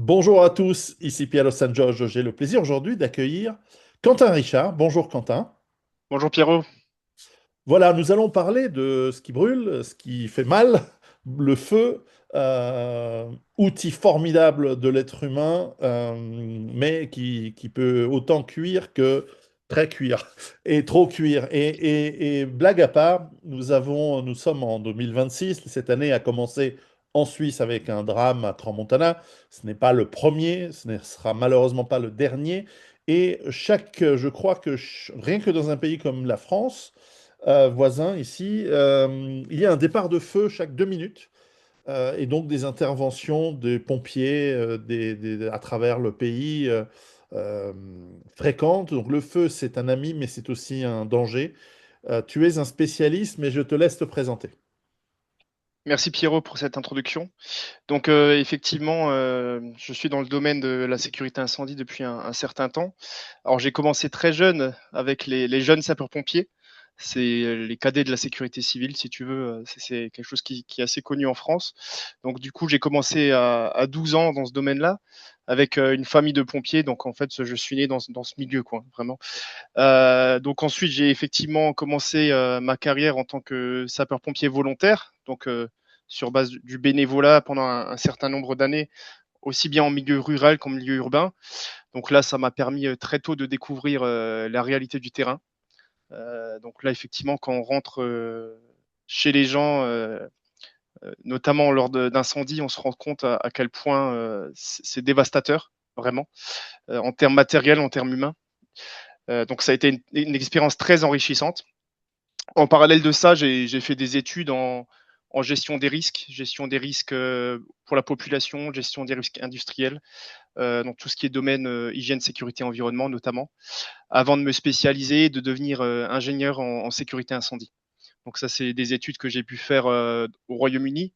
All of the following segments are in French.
Bonjour à tous, ici Pierre San Giorgio. J'ai le plaisir aujourd'hui d'accueillir Quentin Richard. Bonjour Quentin. Bonjour Pierrot. Voilà, nous allons parler de ce qui brûle, ce qui fait mal, le feu, outil formidable de l'être humain, mais qui peut autant cuire que très cuire et trop cuire. Et blague à part, nous sommes en 2026. Cette année a commencé en Suisse avec un drame à Crans-Montana. Ce n'est pas le premier, ce ne sera malheureusement pas le dernier. Et je crois que rien que dans un pays comme la France, voisin ici, il y a un départ de feu chaque 2 minutes et donc des interventions des pompiers à travers le pays euh, fréquentes. Donc le feu, c'est un ami, mais c'est aussi un danger. Tu es un spécialiste, mais je te laisse te présenter. Merci Pierrot pour cette introduction. Donc effectivement, je suis dans le domaine de la sécurité incendie depuis un certain temps. Alors j'ai commencé très jeune avec les jeunes sapeurs-pompiers. C'est les cadets de la sécurité civile, si tu veux. C'est quelque chose qui est assez connu en France. Donc du coup, j'ai commencé à 12 ans dans ce domaine-là avec une famille de pompiers. Donc en fait, je suis né dans ce milieu, quoi, vraiment. Donc ensuite, j'ai effectivement commencé ma carrière en tant que sapeur-pompier volontaire, donc sur base du bénévolat pendant un certain nombre d'années, aussi bien en milieu rural qu'en milieu urbain. Donc là, ça m'a permis très tôt de découvrir la réalité du terrain. Donc là, effectivement, quand on rentre chez les gens, notamment lors d'incendies, on se rend compte à quel point c'est dévastateur, vraiment, en termes matériels, en termes humains. Donc ça a été une expérience très enrichissante. En parallèle de ça, j'ai fait des études en gestion des risques pour la population, gestion des risques industriels, donc tout ce qui est domaine hygiène, sécurité, environnement notamment, avant de me spécialiser et de devenir ingénieur en sécurité incendie. Donc ça, c'est des études que j'ai pu faire au Royaume-Uni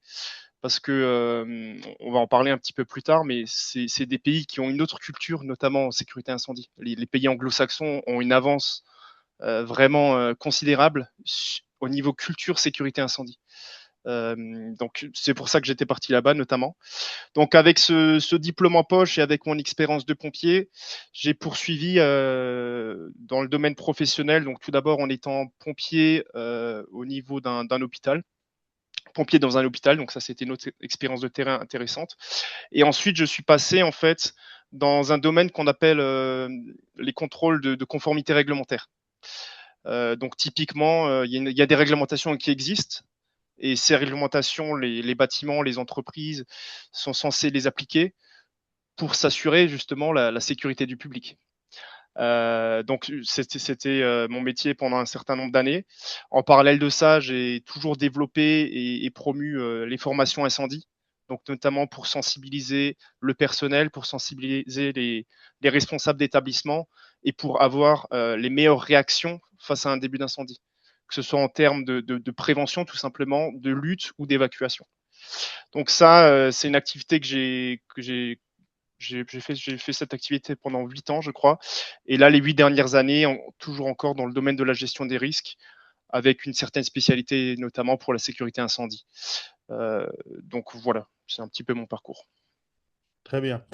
parce que on va en parler un petit peu plus tard, mais c'est des pays qui ont une autre culture, notamment en sécurité incendie. Les pays anglo-saxons ont une avance vraiment considérable au niveau culture, sécurité, incendie. Donc c'est pour ça que j'étais parti là-bas notamment. Donc avec ce diplôme en poche et avec mon expérience de pompier, j'ai poursuivi dans le domaine professionnel. Donc tout d'abord en étant pompier au niveau d'un hôpital, pompier dans un hôpital. Donc ça c'était une autre expérience de terrain intéressante. Et ensuite je suis passé en fait dans un domaine qu'on appelle les contrôles de conformité réglementaire. Donc typiquement, il y a des réglementations qui existent et ces réglementations, les bâtiments, les entreprises sont censés les appliquer pour s'assurer justement la sécurité du public. Donc c'était mon métier pendant un certain nombre d'années. En parallèle de ça, j'ai toujours développé et promu les formations incendie, donc notamment pour sensibiliser le personnel, pour sensibiliser les responsables d'établissement et pour avoir les meilleures réactions face à un début d'incendie, que ce soit en termes de prévention tout simplement, de lutte ou d'évacuation. Donc ça, c'est une activité j'ai fait cette activité pendant 8 ans, je crois. Et là, les 8 dernières années, toujours encore dans le domaine de la gestion des risques, avec une certaine spécialité, notamment pour la sécurité incendie. Donc voilà, c'est un petit peu mon parcours. Très bien.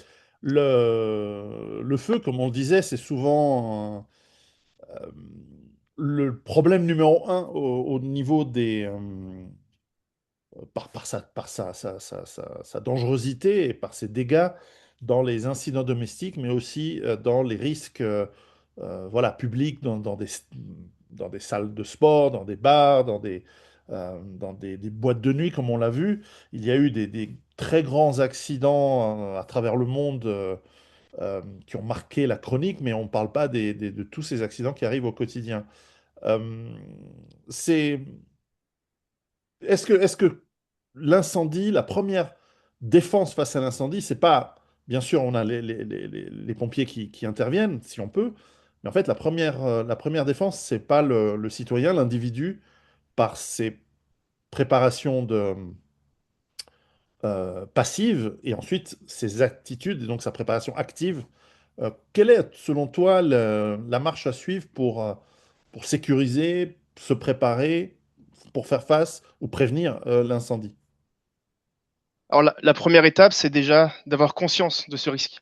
Le feu, comme on le disait, c'est souvent le problème numéro un au niveau par sa dangerosité et par ses dégâts dans les incidents domestiques, mais aussi dans les risques voilà, publics, dans des salles de sport, dans des bars, dans des boîtes de nuit, comme on l'a vu. Il y a eu des très grands accidents à travers le monde qui ont marqué la chronique, mais on ne parle pas de tous ces accidents qui arrivent au quotidien. Euh, c'est est-ce que l'incendie, la première défense face à l'incendie, c'est pas, bien sûr, on a les pompiers qui interviennent, si on peut, mais en fait, la première défense, c'est pas le citoyen, l'individu, par ses préparations passives et ensuite ses attitudes, et donc sa préparation active. Quelle est, selon toi, la marche à suivre pour sécuriser, se préparer, pour faire face ou prévenir l'incendie? Alors la première étape, c'est déjà d'avoir conscience de ce risque.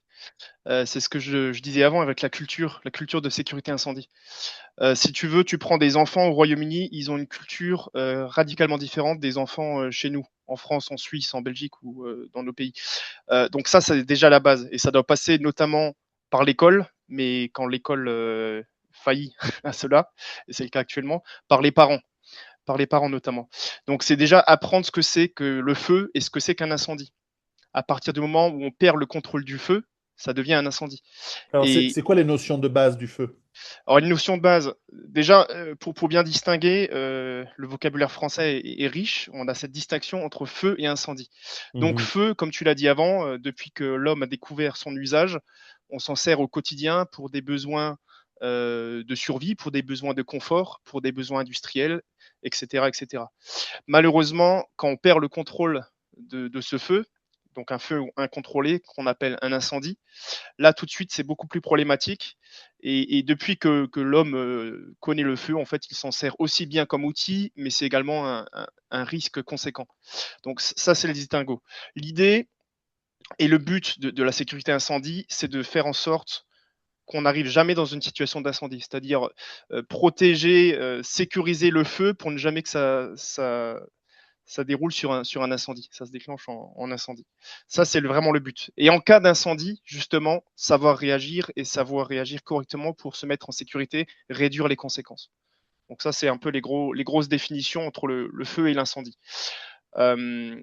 C'est ce que je disais avant avec la culture de sécurité incendie. Si tu veux, tu prends des enfants au Royaume-Uni, ils ont une culture radicalement différente des enfants chez nous, en France, en Suisse, en Belgique ou dans nos pays. Donc ça, c'est déjà la base. Et ça doit passer notamment par l'école, mais quand l'école faillit à cela, et c'est le cas actuellement, par les parents notamment. Donc c'est déjà apprendre ce que c'est que le feu et ce que c'est qu'un incendie. À partir du moment où on perd le contrôle du feu, ça devient un incendie. Alors, Et c'est quoi les notions de base du feu? alors une notion de base, déjà pour bien distinguer, le vocabulaire français est riche. On a cette distinction entre feu et incendie. Donc Mhm. feu, comme tu l'as dit avant, depuis que l'homme a découvert son usage, on s'en sert au quotidien pour des besoins de survie, pour des besoins de confort, pour des besoins industriels, etc., etc. Malheureusement, quand on perd le contrôle de ce feu, donc un feu incontrôlé qu'on appelle un incendie, là tout de suite c'est beaucoup plus problématique. Et depuis que l'homme connaît le feu, en fait, il s'en sert aussi bien comme outil, mais c'est également un risque conséquent. Donc ça c'est le distinguo. L'idée et le but de la sécurité incendie, c'est de faire en sorte qu'on n'arrive jamais dans une situation d'incendie, c'est-à-dire protéger, sécuriser le feu pour ne jamais que ça déroule sur un incendie, ça se déclenche en incendie. Ça, c'est vraiment le but. Et en cas d'incendie, justement, savoir réagir et savoir réagir correctement pour se mettre en sécurité, réduire les conséquences. Donc ça, c'est un peu les grosses définitions entre le feu et l'incendie. Euh,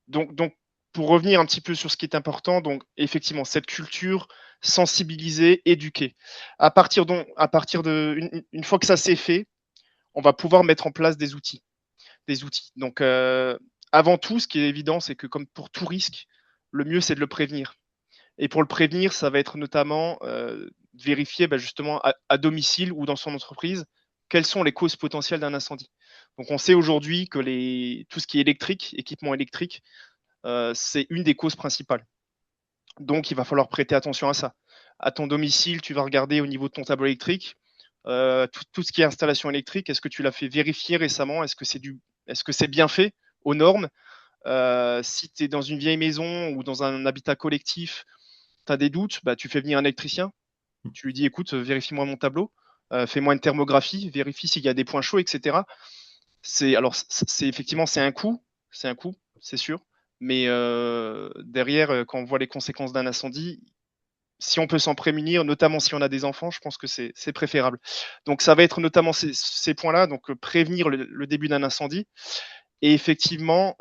donc, pour revenir un petit peu sur ce qui est important, donc effectivement, cette culture, sensibiliser, éduquer. À partir de, une fois que ça s'est fait, on va pouvoir mettre en place des outils. Des outils. Donc, avant tout, ce qui est évident, c'est que comme pour tout risque, le mieux, c'est de le prévenir. Et pour le prévenir, ça va être notamment vérifier justement à domicile ou dans son entreprise quelles sont les causes potentielles d'un incendie. Donc, on sait aujourd'hui que tout ce qui est électrique, équipement électrique, c'est une des causes principales. Donc, il va falloir prêter attention à ça. À ton domicile, tu vas regarder au niveau de ton tableau électrique, tout ce qui est installation électrique, est-ce que tu l'as fait vérifier récemment? Est-ce que c'est bien fait aux normes? Si tu es dans une vieille maison ou dans un habitat collectif, tu as des doutes, tu fais venir un électricien. Tu lui dis, écoute, vérifie-moi mon tableau, fais-moi une thermographie, vérifie s'il y a des points chauds, etc. Effectivement, c'est un coût, c'est sûr. Mais derrière, quand on voit les conséquences d'un incendie, si on peut s'en prémunir, notamment si on a des enfants, je pense que c'est préférable. Donc ça va être notamment ces points-là, donc prévenir le début d'un incendie et effectivement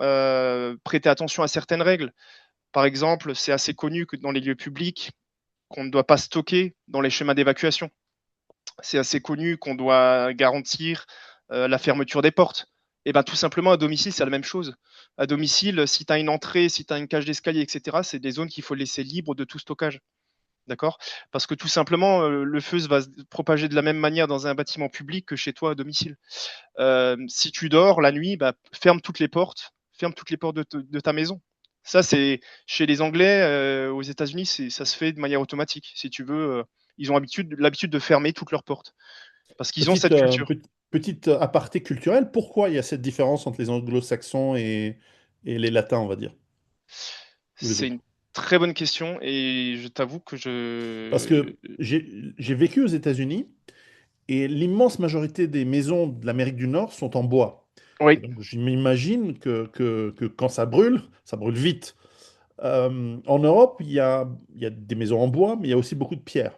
prêter attention à certaines règles. Par exemple, c'est assez connu que dans les lieux publics, qu'on ne doit pas stocker dans les chemins d'évacuation. C'est assez connu qu'on doit garantir la fermeture des portes. Et bien tout simplement à domicile, c'est la même chose. À domicile, si tu as une entrée, si tu as une cage d'escalier, etc., c'est des zones qu'il faut laisser libres de tout stockage. D'accord? Parce que tout simplement, le feu va se propager de la même manière dans un bâtiment public que chez toi à domicile. Si tu dors la nuit, ferme toutes les portes de ta maison. Ça, c'est chez les Anglais, aux États-Unis, ça se fait de manière automatique. Si tu veux, ils ont l'habitude de fermer toutes leurs portes parce qu'ils ont Petite, cette culture. petite aparté culturelle, pourquoi il y a cette différence entre les anglo-saxons et les latins, on va dire, ou les C'est autres? une très bonne question et je t'avoue que Parce que j'ai vécu aux États-Unis et l'immense majorité des maisons de l'Amérique du Nord sont en bois. Et oui, donc, je m'imagine que quand ça brûle vite. En Europe, il y a des maisons en bois, mais il y a aussi beaucoup de pierre.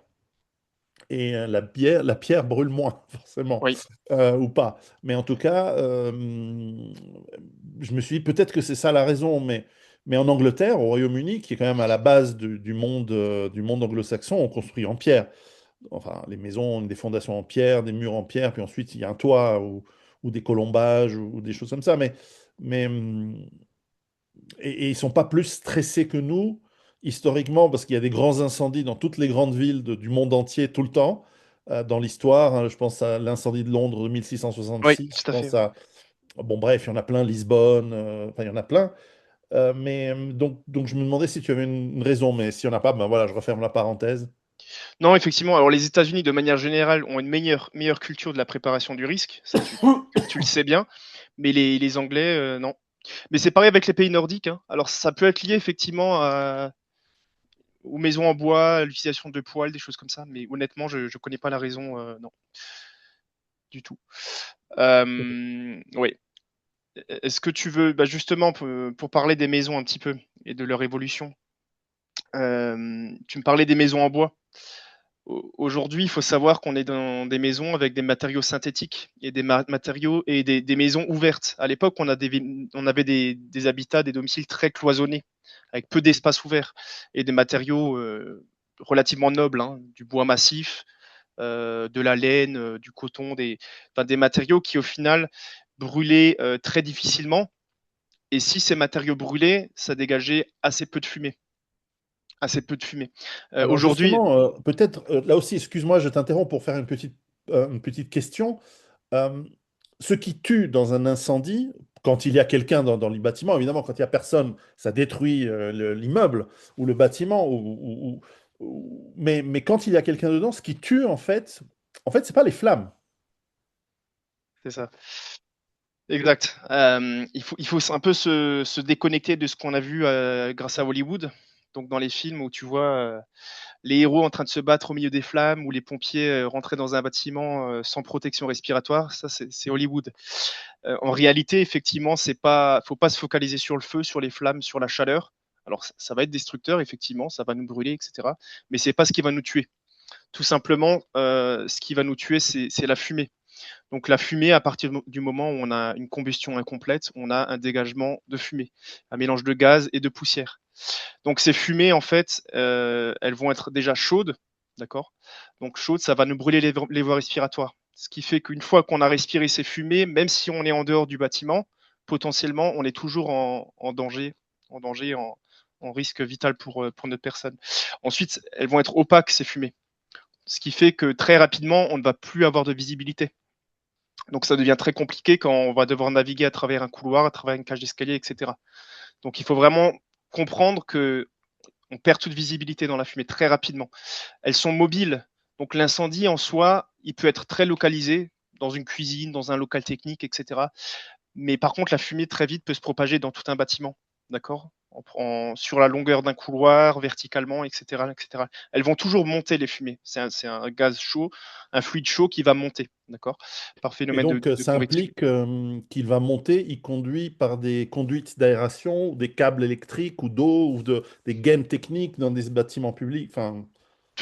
Et la pierre brûle moins, forcément, oui, ou pas. Mais en tout cas, je me suis dit, peut-être que c'est ça la raison, mais en Angleterre, au Royaume-Uni, qui est quand même à la base du monde anglo-saxon, on construit en pierre. Enfin, les maisons ont des fondations en pierre, des murs en pierre, puis ensuite il y a un toit ou des colombages ou des choses comme ça. Mais, et ils sont pas plus stressés que nous, historiquement, parce qu'il y a des grands incendies dans toutes les grandes villes du monde entier tout le temps. Dans l'histoire, hein, je pense à l'incendie de Londres de oui, 1666, je tout à fait. pense à... Bon, bref, il y en a plein, Lisbonne, enfin, il y en a plein. Donc, je me demandais si tu avais une raison, mais si on n'a pas, ben voilà, je referme la parenthèse. Non, effectivement, alors les États-Unis, de manière générale, ont une meilleure culture de la préparation du risque, ça tu le sais bien, mais les Anglais, non. Mais c'est pareil avec les pays nordiques, hein. Alors ça peut être lié effectivement aux maisons en bois, à l'utilisation de poêles, des choses comme ça, mais honnêtement, je ne connais pas la raison, non, du tout. Oui. Est-ce que tu veux, bah justement, pour parler des maisons un petit peu et de leur évolution, tu me parlais des maisons en bois. Aujourd'hui, il faut savoir qu'on est dans des maisons avec des matériaux synthétiques et des matériaux et des maisons ouvertes. À l'époque, on avait des habitats, des domiciles très cloisonnés, avec peu d'espace ouvert et des matériaux relativement nobles, hein, du bois massif, de la laine, du coton, enfin, des matériaux qui au final brûlaient très difficilement. Et si ces matériaux brûlaient, ça dégageait assez peu de fumée. Assez peu de fumée. Alors Aujourd'hui, justement, peut-être, là aussi, excuse-moi, je t'interromps pour faire une petite question. Euh, Ce qui tue dans un incendie, quand il y a quelqu'un dans le bâtiment, évidemment, quand il n'y a personne, ça détruit l'immeuble ou le bâtiment, mais quand il y a quelqu'un dedans, ce qui tue, c'est pas les flammes. c'est ça. Exact. Il faut un peu se déconnecter de ce qu'on a vu grâce à Hollywood. Donc dans les films où tu vois les héros en train de se battre au milieu des flammes, ou les pompiers rentrer dans un bâtiment sans protection respiratoire, ça c'est Hollywood. En réalité, effectivement, c'est pas, faut pas se focaliser sur le feu, sur les flammes, sur la chaleur. Alors ça va être destructeur, effectivement, ça va nous brûler, etc. Mais c'est pas ce qui va nous tuer. Tout simplement, ce qui va nous tuer, c'est la fumée. Donc la fumée, à partir du moment où on a une combustion incomplète, on a un dégagement de fumée, un mélange de gaz et de poussière. Donc ces fumées, en fait, elles vont être déjà chaudes, d'accord. Donc chaudes, ça va nous brûler les voies respiratoires. Ce qui fait qu'une fois qu'on a respiré ces fumées, même si on est en dehors du bâtiment, potentiellement, on est toujours en danger, en danger, en risque vital pour notre personne. Ensuite, elles vont être opaques, ces fumées. Ce qui fait que très rapidement, on ne va plus avoir de visibilité. Donc ça devient très compliqué quand on va devoir naviguer à travers un couloir, à travers une cage d'escalier, etc. Donc il faut vraiment comprendre que on perd toute visibilité dans la fumée très rapidement. Elles sont mobiles. Donc l'incendie en soi, il peut être très localisé dans une cuisine, dans un local technique, etc. Mais par contre, la fumée très vite peut se propager dans tout un bâtiment, d'accord, sur la longueur d'un couloir, verticalement, etc., etc. Elles vont toujours monter les fumées. C'est un gaz chaud, un fluide chaud qui va monter, d'accord, par Et phénomène donc, de ça convection. implique qu'il va monter, il conduit par des conduites d'aération, ou des câbles électriques ou d'eau, des gaines techniques dans des bâtiments publics. Enfin,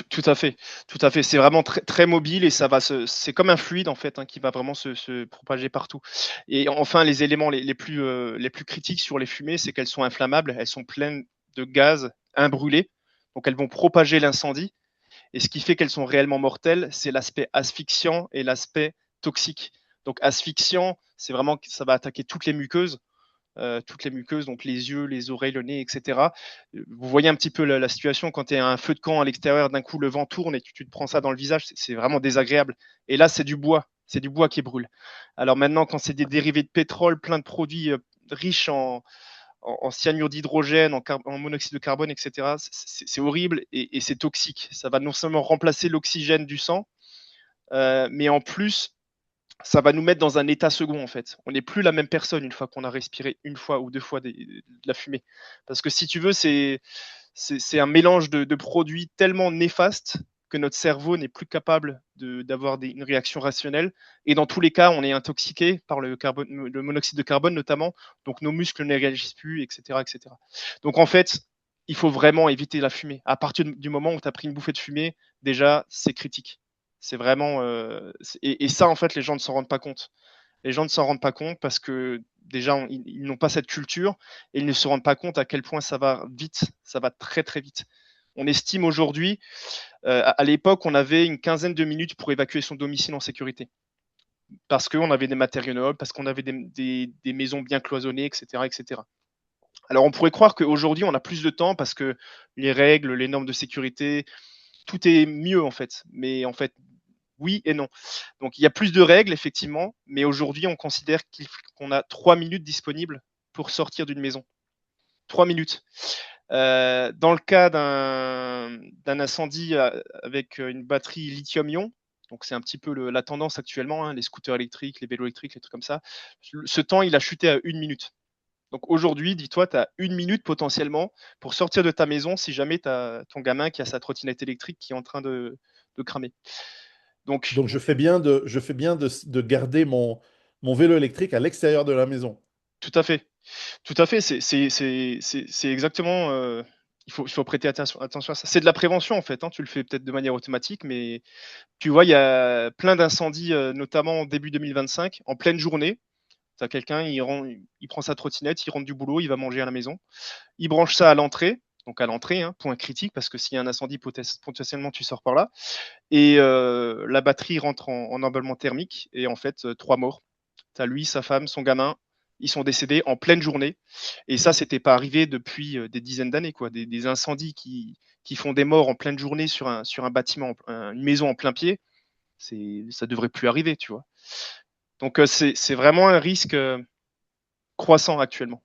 Tout à fait, tout à fait. C'est vraiment très, très mobile et c'est comme un fluide en fait, hein, qui va vraiment se propager partout. Et enfin, les éléments les plus critiques sur les fumées, c'est qu'elles sont inflammables, elles sont pleines de gaz imbrûlés, donc elles vont propager l'incendie. Et ce qui fait qu'elles sont réellement mortelles, c'est l'aspect asphyxiant et l'aspect toxique. Donc asphyxiant, c'est vraiment que ça va attaquer toutes les muqueuses, donc les yeux, les oreilles, le nez, etc. Vous voyez un petit peu la situation quand tu es à un feu de camp à l'extérieur, d'un coup le vent tourne et tu te prends ça dans le visage, c'est vraiment désagréable. Et là, c'est du bois qui brûle. Alors maintenant, quand c'est des dérivés de pétrole, plein de produits riches en cyanure d'hydrogène, en monoxyde de carbone, etc., c'est horrible et c'est toxique. Ça va non seulement remplacer l'oxygène du sang, mais en plus, ça va nous mettre dans un état second en fait. On n'est plus la même personne une fois qu'on a respiré une fois ou deux fois de la fumée. Parce que si tu veux, c'est un mélange de produits tellement néfastes que notre cerveau n'est plus capable d'avoir une réaction rationnelle. Et dans tous les cas, on est intoxiqué par le monoxyde de carbone notamment. Donc nos muscles ne réagissent plus, etc., etc. Donc en fait, il faut vraiment éviter la fumée. À partir du moment où tu as pris une bouffée de fumée, déjà, c'est critique. C'est vraiment et ça en fait les gens ne s'en rendent pas compte. Les gens ne s'en rendent pas compte parce que déjà ils n'ont pas cette culture et ils ne se rendent pas compte à quel point ça va vite, ça va très très vite. On estime aujourd'hui, à l'époque, on avait une quinzaine de minutes pour évacuer son domicile en sécurité parce qu'on avait des matériaux nobles, parce qu'on avait des maisons bien cloisonnées, etc., etc. Alors on pourrait croire qu'aujourd'hui on a plus de temps parce que les règles, les normes de sécurité, tout est mieux en fait. Mais en fait, oui et non. Donc il y a plus de règles, effectivement, mais aujourd'hui, on considère qu'on a 3 minutes disponibles pour sortir d'une maison. 3 minutes. Dans le cas d'un incendie avec une batterie lithium-ion, donc c'est un petit peu la tendance actuellement, hein, les scooters électriques, les vélos électriques, les trucs comme ça, ce temps, il a chuté à 1 minute. Donc aujourd'hui, dis-toi, tu as 1 minute potentiellement pour sortir de ta maison si jamais tu as ton gamin qui a sa trottinette électrique qui est en train de cramer. Donc, Donc je fais bien de garder mon vélo électrique à l'extérieur de la maison. tout à fait. Tout à fait, c'est exactement. Il faut prêter attention à ça. C'est de la prévention en fait. Hein. Tu le fais peut-être de manière automatique, mais tu vois, il y a plein d'incendies, notamment début 2025, en pleine journée. Tu as quelqu'un, il prend sa trottinette, il rentre du boulot, il va manger à la maison. Il branche ça à l'entrée, donc à l'entrée, hein, point critique, parce que s'il y a un incendie, potentiellement tu sors par là. Et la batterie rentre en emballement thermique, et en fait, 3 morts. Tu as lui, sa femme, son gamin, ils sont décédés en pleine journée. Et ça, c'était pas arrivé depuis des dizaines d'années, quoi. Des incendies qui font des morts en pleine journée sur un bâtiment, une maison en plein pied, ça devrait plus arriver, tu vois. Donc c'est vraiment un risque croissant actuellement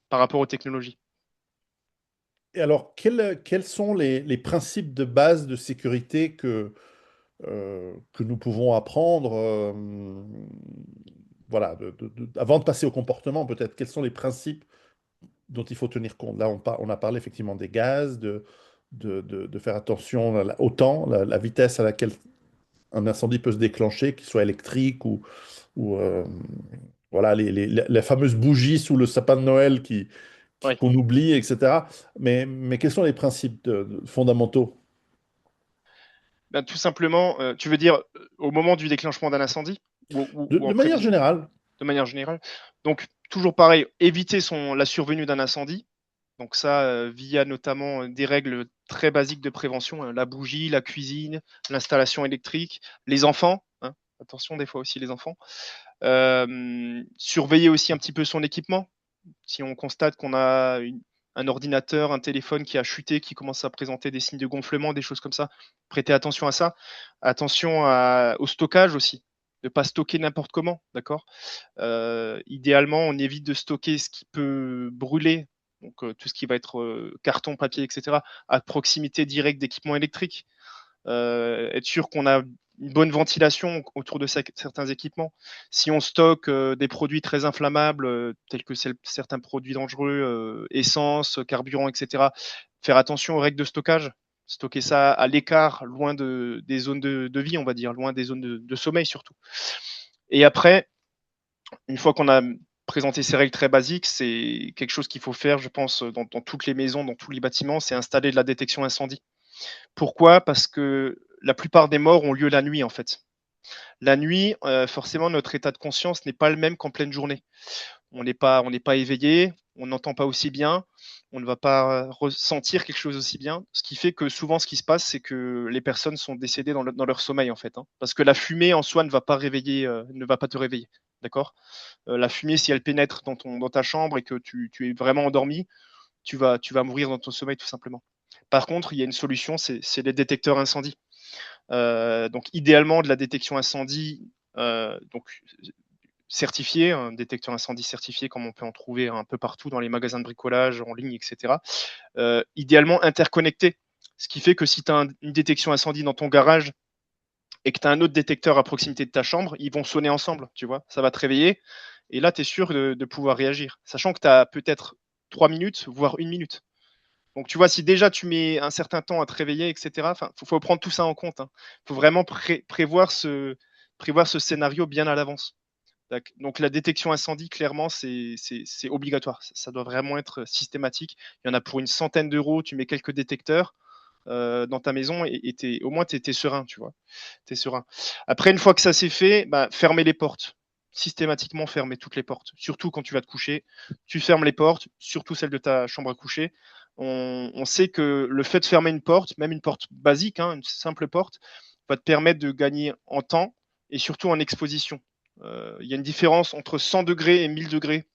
par rapport aux technologies. Et alors, quels sont les principes de base de sécurité que nous pouvons apprendre voilà, avant de passer au comportement, peut-être, quels sont les principes dont il faut tenir compte? Là, on a parlé effectivement des gaz, de faire attention au temps, la vitesse à laquelle un incendie peut se déclencher, qu'il soit électrique ou voilà, les fameuses bougies sous le sapin de Noël Oui. qu'on oublie, etc. Mais quels sont les principes fondamentaux? Ben, tout simplement, tu veux dire au moment du déclenchement d'un incendie ou De en manière prévision, générale, de manière générale. Donc, toujours pareil, éviter la survenue d'un incendie. Donc ça, via notamment des règles très basiques de prévention, hein, la bougie, la cuisine, l'installation électrique, les enfants, hein, attention des fois aussi les enfants. Surveiller aussi un petit peu son équipement. Si on constate qu'on a un ordinateur, un téléphone qui a chuté, qui commence à présenter des signes de gonflement, des choses comme ça, prêtez attention à ça. Attention au stockage aussi. Ne pas stocker n'importe comment, d'accord. Idéalement, on évite de stocker ce qui peut brûler, donc tout ce qui va être carton, papier, etc., à proximité directe d'équipements électriques. Être sûr qu'on a une bonne ventilation autour de certains équipements. Si on stocke des produits très inflammables, tels que certains produits dangereux, essence, carburant, etc., faire attention aux règles de stockage. Stocker ça à l'écart, loin des zones de vie, on va dire, loin des zones de sommeil surtout. Et après, une fois qu'on a présenté ces règles très basiques, c'est quelque chose qu'il faut faire, je pense, dans toutes les maisons, dans tous les bâtiments, c'est installer de la détection incendie. Pourquoi? Parce que la plupart des morts ont lieu la nuit, en fait. La nuit, forcément, notre état de conscience n'est pas le même qu'en pleine journée. On n'est pas éveillé, on n'entend pas aussi bien, on ne va pas ressentir quelque chose aussi bien. Ce qui fait que souvent, ce qui se passe, c'est que les personnes sont décédées dans leur sommeil, en fait. Hein. Parce que la fumée en soi ne va pas réveiller, ne va pas te réveiller. D'accord. La fumée, si elle pénètre dans ta chambre et que tu es vraiment endormi, tu vas mourir dans ton sommeil tout simplement. Par contre, il y a une solution, c'est les détecteurs incendie. Donc, idéalement, de la détection incendie, donc certifié, un détecteur incendie certifié, comme on peut en trouver un peu partout dans les magasins de bricolage, en ligne, etc. Idéalement interconnecté. Ce qui fait que si tu as une détection incendie dans ton garage et que tu as un autre détecteur à proximité de ta chambre, ils vont sonner ensemble, tu vois. Ça va te réveiller. Et là, tu es sûr de pouvoir réagir. Sachant que tu as peut-être 3 minutes, voire 1 minute. Donc, tu vois, si déjà tu mets un certain temps à te réveiller, etc., faut prendre tout ça en compte. Il hein. Faut vraiment prévoir ce scénario bien à l'avance. Donc, la détection incendie, clairement, c'est obligatoire. Ça doit vraiment être systématique. Il y en a pour une centaine d'euros. Tu mets quelques détecteurs dans ta maison et au moins, tu es serein, tu vois. T'es serein. Après, une fois que ça s'est fait, bah, fermez les portes. Systématiquement, fermez toutes les portes. Surtout quand tu vas te coucher. Tu fermes les portes, surtout celle de ta chambre à coucher. On sait que le fait de fermer une porte, même une porte basique, hein, une simple porte, va te permettre de gagner en temps et surtout en exposition. Il y a une différence entre 100 degrés et 1000 degrés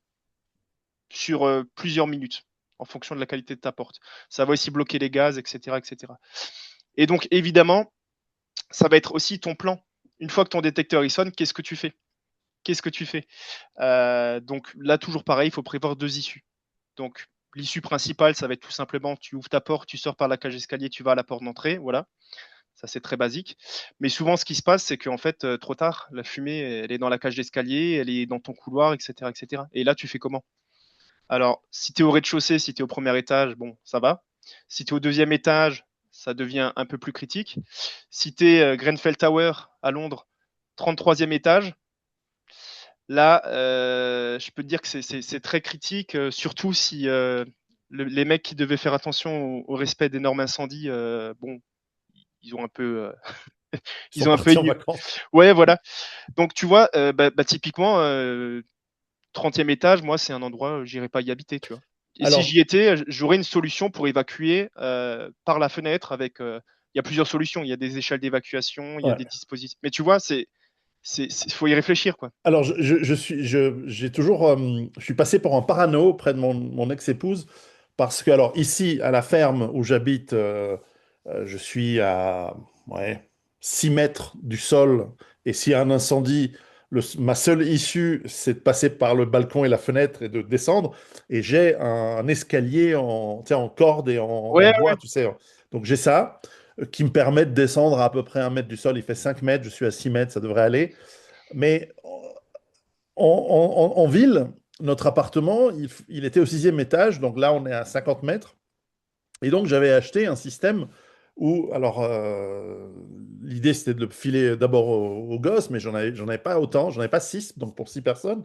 sur plusieurs minutes en fonction de la qualité de ta porte. Ça va aussi bloquer les gaz, etc., etc. Et donc, évidemment, ça va être aussi ton plan. Une fois que ton détecteur il sonne, qu'est-ce que tu fais? Qu'est-ce que tu fais? Donc là, toujours pareil, il faut prévoir deux issues. Donc, l'issue principale, ça va être tout simplement, tu ouvres ta porte, tu sors par la cage d'escalier, tu vas à la porte d'entrée, voilà. Ça, c'est très basique. Mais souvent, ce qui se passe, c'est qu'en fait, trop tard, la fumée, elle est dans la cage d'escalier, elle est dans ton couloir, etc., etc. Et là, tu fais comment? Alors, si tu es au rez-de-chaussée, si tu es au premier étage, bon, ça va. Si tu es au deuxième étage, ça devient un peu plus critique. Si tu es Grenfell Tower à Londres, 33e étage, là, je peux te dire que c'est très critique, surtout si les mecs qui devaient faire attention au respect des normes incendies, bon, ils ont un peu, Ils sont ils ont un peu partis en igno- vacances. Ouais, voilà. Donc, tu vois, typiquement, 30e étage, moi, c'est un endroit, j'irai pas y habiter, tu vois. Et si Alors, j'y étais, j'aurais une solution pour évacuer par la fenêtre avec. Il y a plusieurs solutions. Il y a des échelles d'évacuation, il y a des ouais. dispositifs. Mais tu vois, faut y réfléchir, quoi. Alors, j'ai toujours, je suis passé pour un parano auprès de mon ex-épouse parce que, alors, ici, à la ferme où j'habite, je suis à ouais, 6 mètres du sol. Et s'il y a un incendie, ma seule issue, c'est de passer par le balcon et la fenêtre et de descendre. Et j'ai un escalier tu sais, en corde et en Ouais, bois, tu sais. Donc, j'ai ça qui me permet de descendre à peu près 1 mètre du sol. Il fait 5 mètres, je suis à 6 mètres, ça devrait aller. Mais en ville, notre appartement, il était au 6e étage, donc là on est à 50 mètres. Et donc j'avais acheté un système où, alors l'idée c'était de le filer d'abord aux gosses, mais j'en avais pas autant, j'en avais pas 6, donc pour 6 personnes.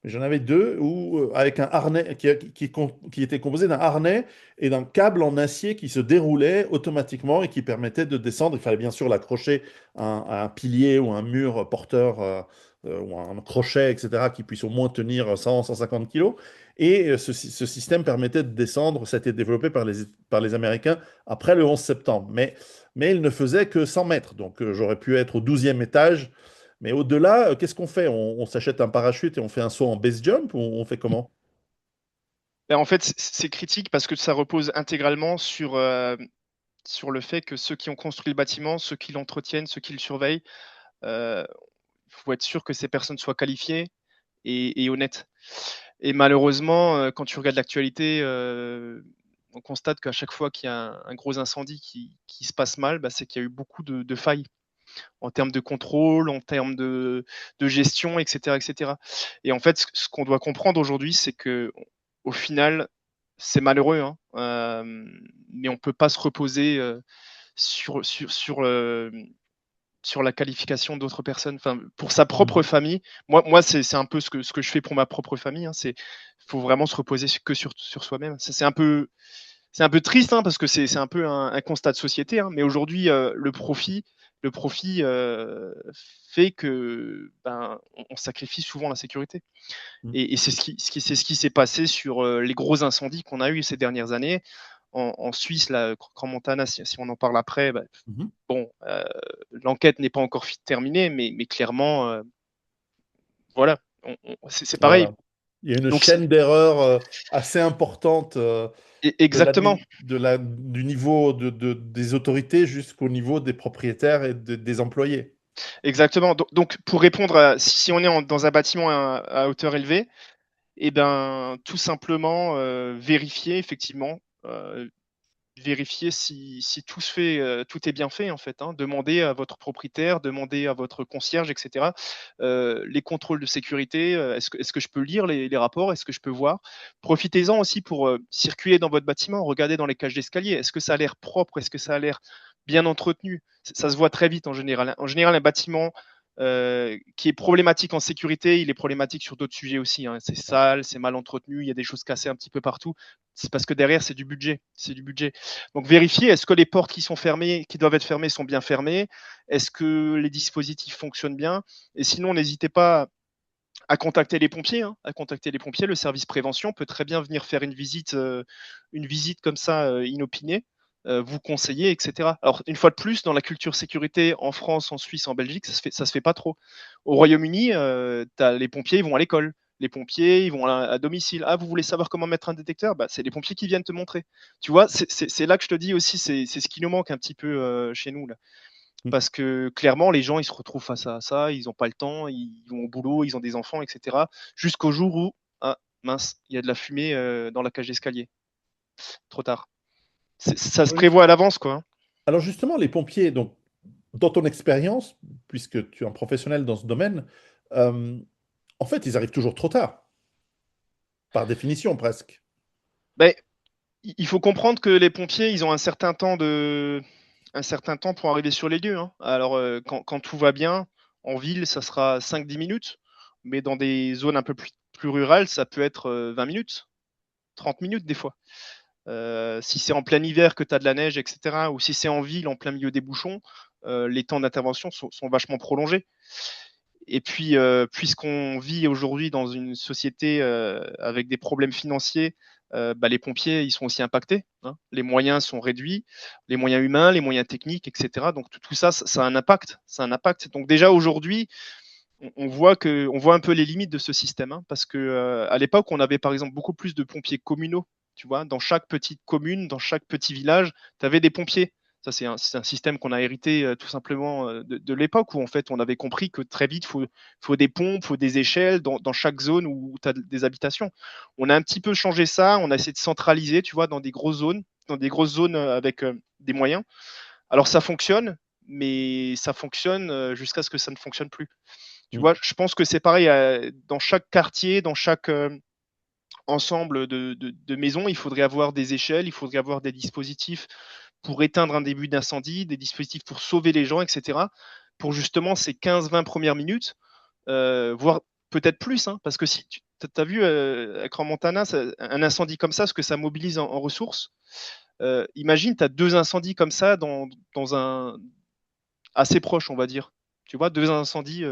Mais j'en avais deux où, avec un harnais qui était composé d'un harnais et d'un câble en acier qui se déroulait automatiquement et qui permettait de descendre. Il fallait bien sûr l'accrocher à un pilier ou un mur porteur ou un crochet, etc., qui puisse au moins tenir 100-150 kilos. Et ce système permettait de descendre. Ça a été développé par les Américains après le 11 septembre. Mais il ne faisait que 100 mètres. Donc j'aurais pu être au 12e étage, mais au-delà, qu'est-ce qu'on fait? On s'achète un parachute et on fait un saut en base jump ou on fait comment? Et en fait, c'est critique parce que ça repose intégralement sur le fait que ceux qui ont construit le bâtiment, ceux qui l'entretiennent, ceux qui le surveillent, il faut être sûr que ces personnes soient qualifiées et honnêtes. Et malheureusement, quand tu regardes l'actualité, on constate qu'à chaque fois qu'il y a un gros incendie qui se passe mal, bah, c'est qu'il y a eu beaucoup de failles en termes de contrôle, en termes de gestion, etc., etc. Et en fait, ce qu'on doit comprendre aujourd'hui, c'est que au final, c'est malheureux, hein, mais on peut pas se reposer sur, sur, sur, euh, sur la qualification d'autres personnes. Enfin, pour sa propre Mhm. famille, moi c'est un peu ce que je fais pour ma propre famille. Hein, faut vraiment se reposer que sur soi-même. C'est un peu triste hein, parce que c'est un peu un constat de société. Hein, mais aujourd'hui, le profit fait que on sacrifie souvent la sécurité. Mhm. Et c'est ce qui s'est passé sur les gros incendies qu'on a eu ces dernières années. En Suisse, là, Grand Montana, si on en parle après, bah, Mhm. bon, l'enquête n'est pas encore terminée, mais clairement, voilà, c'est pareil. Voilà. Il y a une Donc, chaîne d'erreurs assez importante exactement, du niveau des autorités jusqu'au niveau des propriétaires et des employés. exactement. Donc, pour répondre si on est dans un bâtiment à hauteur élevée, et ben, tout simplement vérifier effectivement. Vérifier si tout se fait, tout est bien fait en fait. Hein. Demandez à votre propriétaire, demandez à votre concierge, etc. Les contrôles de sécurité, est-ce que je peux lire les rapports, est-ce que je peux voir. Profitez-en aussi pour circuler dans votre bâtiment, regardez dans les cages d'escalier, est-ce que ça a l'air propre, est-ce que ça a l'air bien entretenu. Ça se voit très vite en général. En général, un bâtiment qui est problématique en sécurité, il est problématique sur d'autres sujets aussi. Hein. C'est sale, c'est mal entretenu, il y a des choses cassées un petit peu partout. C'est parce que derrière, c'est du budget. C'est du budget. Donc vérifier, est-ce que les portes qui sont fermées, qui doivent être fermées, sont bien fermées? Est-ce que les dispositifs fonctionnent bien? Et sinon, n'hésitez pas à contacter les pompiers. Hein, à contacter les pompiers. Le service prévention peut très bien venir faire une visite comme ça inopinée, vous conseiller, etc. Alors une fois de plus, dans la culture sécurité en France, en Suisse, en Belgique, ça se fait pas trop. Au Royaume-Uni, les pompiers ils vont à l'école. Les pompiers, ils vont à domicile. Ah, vous voulez savoir comment mettre un détecteur? Bah, c'est les pompiers qui viennent te montrer. Tu vois, c'est là que je te dis aussi, c'est ce qui nous manque un petit peu chez nous là. Mhm. Parce que clairement, les gens, ils se retrouvent face à ça, ils n'ont pas le temps, ils vont au boulot, ils ont des enfants, etc. Jusqu'au jour où, ah mince, il y a de la fumée dans la cage d'escalier. Trop tard. Ça se Alors, juste- prévoit à l'avance, quoi. Hein. alors justement, les pompiers, donc, dans ton expérience, puisque tu es un professionnel dans ce domaine, euh, en fait, ils arrivent toujours trop tard. par définition presque. Ben, il faut comprendre que les pompiers, ils ont un certain temps pour arriver sur les lieux, hein. Alors, quand tout va bien, en ville, ça sera 5-10 minutes, mais dans des zones un peu plus rurales, ça peut être 20 minutes, 30 minutes des fois. Si c'est en plein hiver que tu as de la neige, etc., ou si c'est en ville, en plein milieu des bouchons, les temps d'intervention sont vachement prolongés. Et puis, puisqu'on vit aujourd'hui dans une société avec des problèmes financiers, bah, les pompiers, ils sont aussi impactés, hein. Les moyens sont réduits, les moyens humains, les moyens techniques, etc. Donc tout ça, ça a un impact. Ça a un impact. Donc déjà aujourd'hui, on voit un peu les limites de ce système, hein, parce que à l'époque, on avait par exemple beaucoup plus de pompiers communaux. Tu vois, dans chaque petite commune, dans chaque petit village, tu avais des pompiers. Ça, c'est un système qu'on a hérité tout simplement de l'époque où en fait on avait compris que très vite, faut des pompes, faut des échelles dans chaque zone où tu as des habitations. On a un petit peu changé ça, on a essayé de centraliser, tu vois, dans des grosses zones avec des moyens. Alors ça fonctionne, mais ça fonctionne jusqu'à ce que ça ne fonctionne plus. Tu Mm. vois, je pense que c'est pareil dans chaque quartier, dans chaque ensemble de maisons, il faudrait avoir des échelles, il faudrait avoir des dispositifs pour éteindre un début d'incendie, des dispositifs pour sauver les gens, etc. Pour justement ces 15-20 premières minutes, voire peut-être plus, hein, parce que si tu as vu à Grand Montana, un incendie comme ça, ce que ça mobilise en ressources, imagine, tu as deux incendies comme ça dans un assez proche, on va dire. Tu vois, deux incendies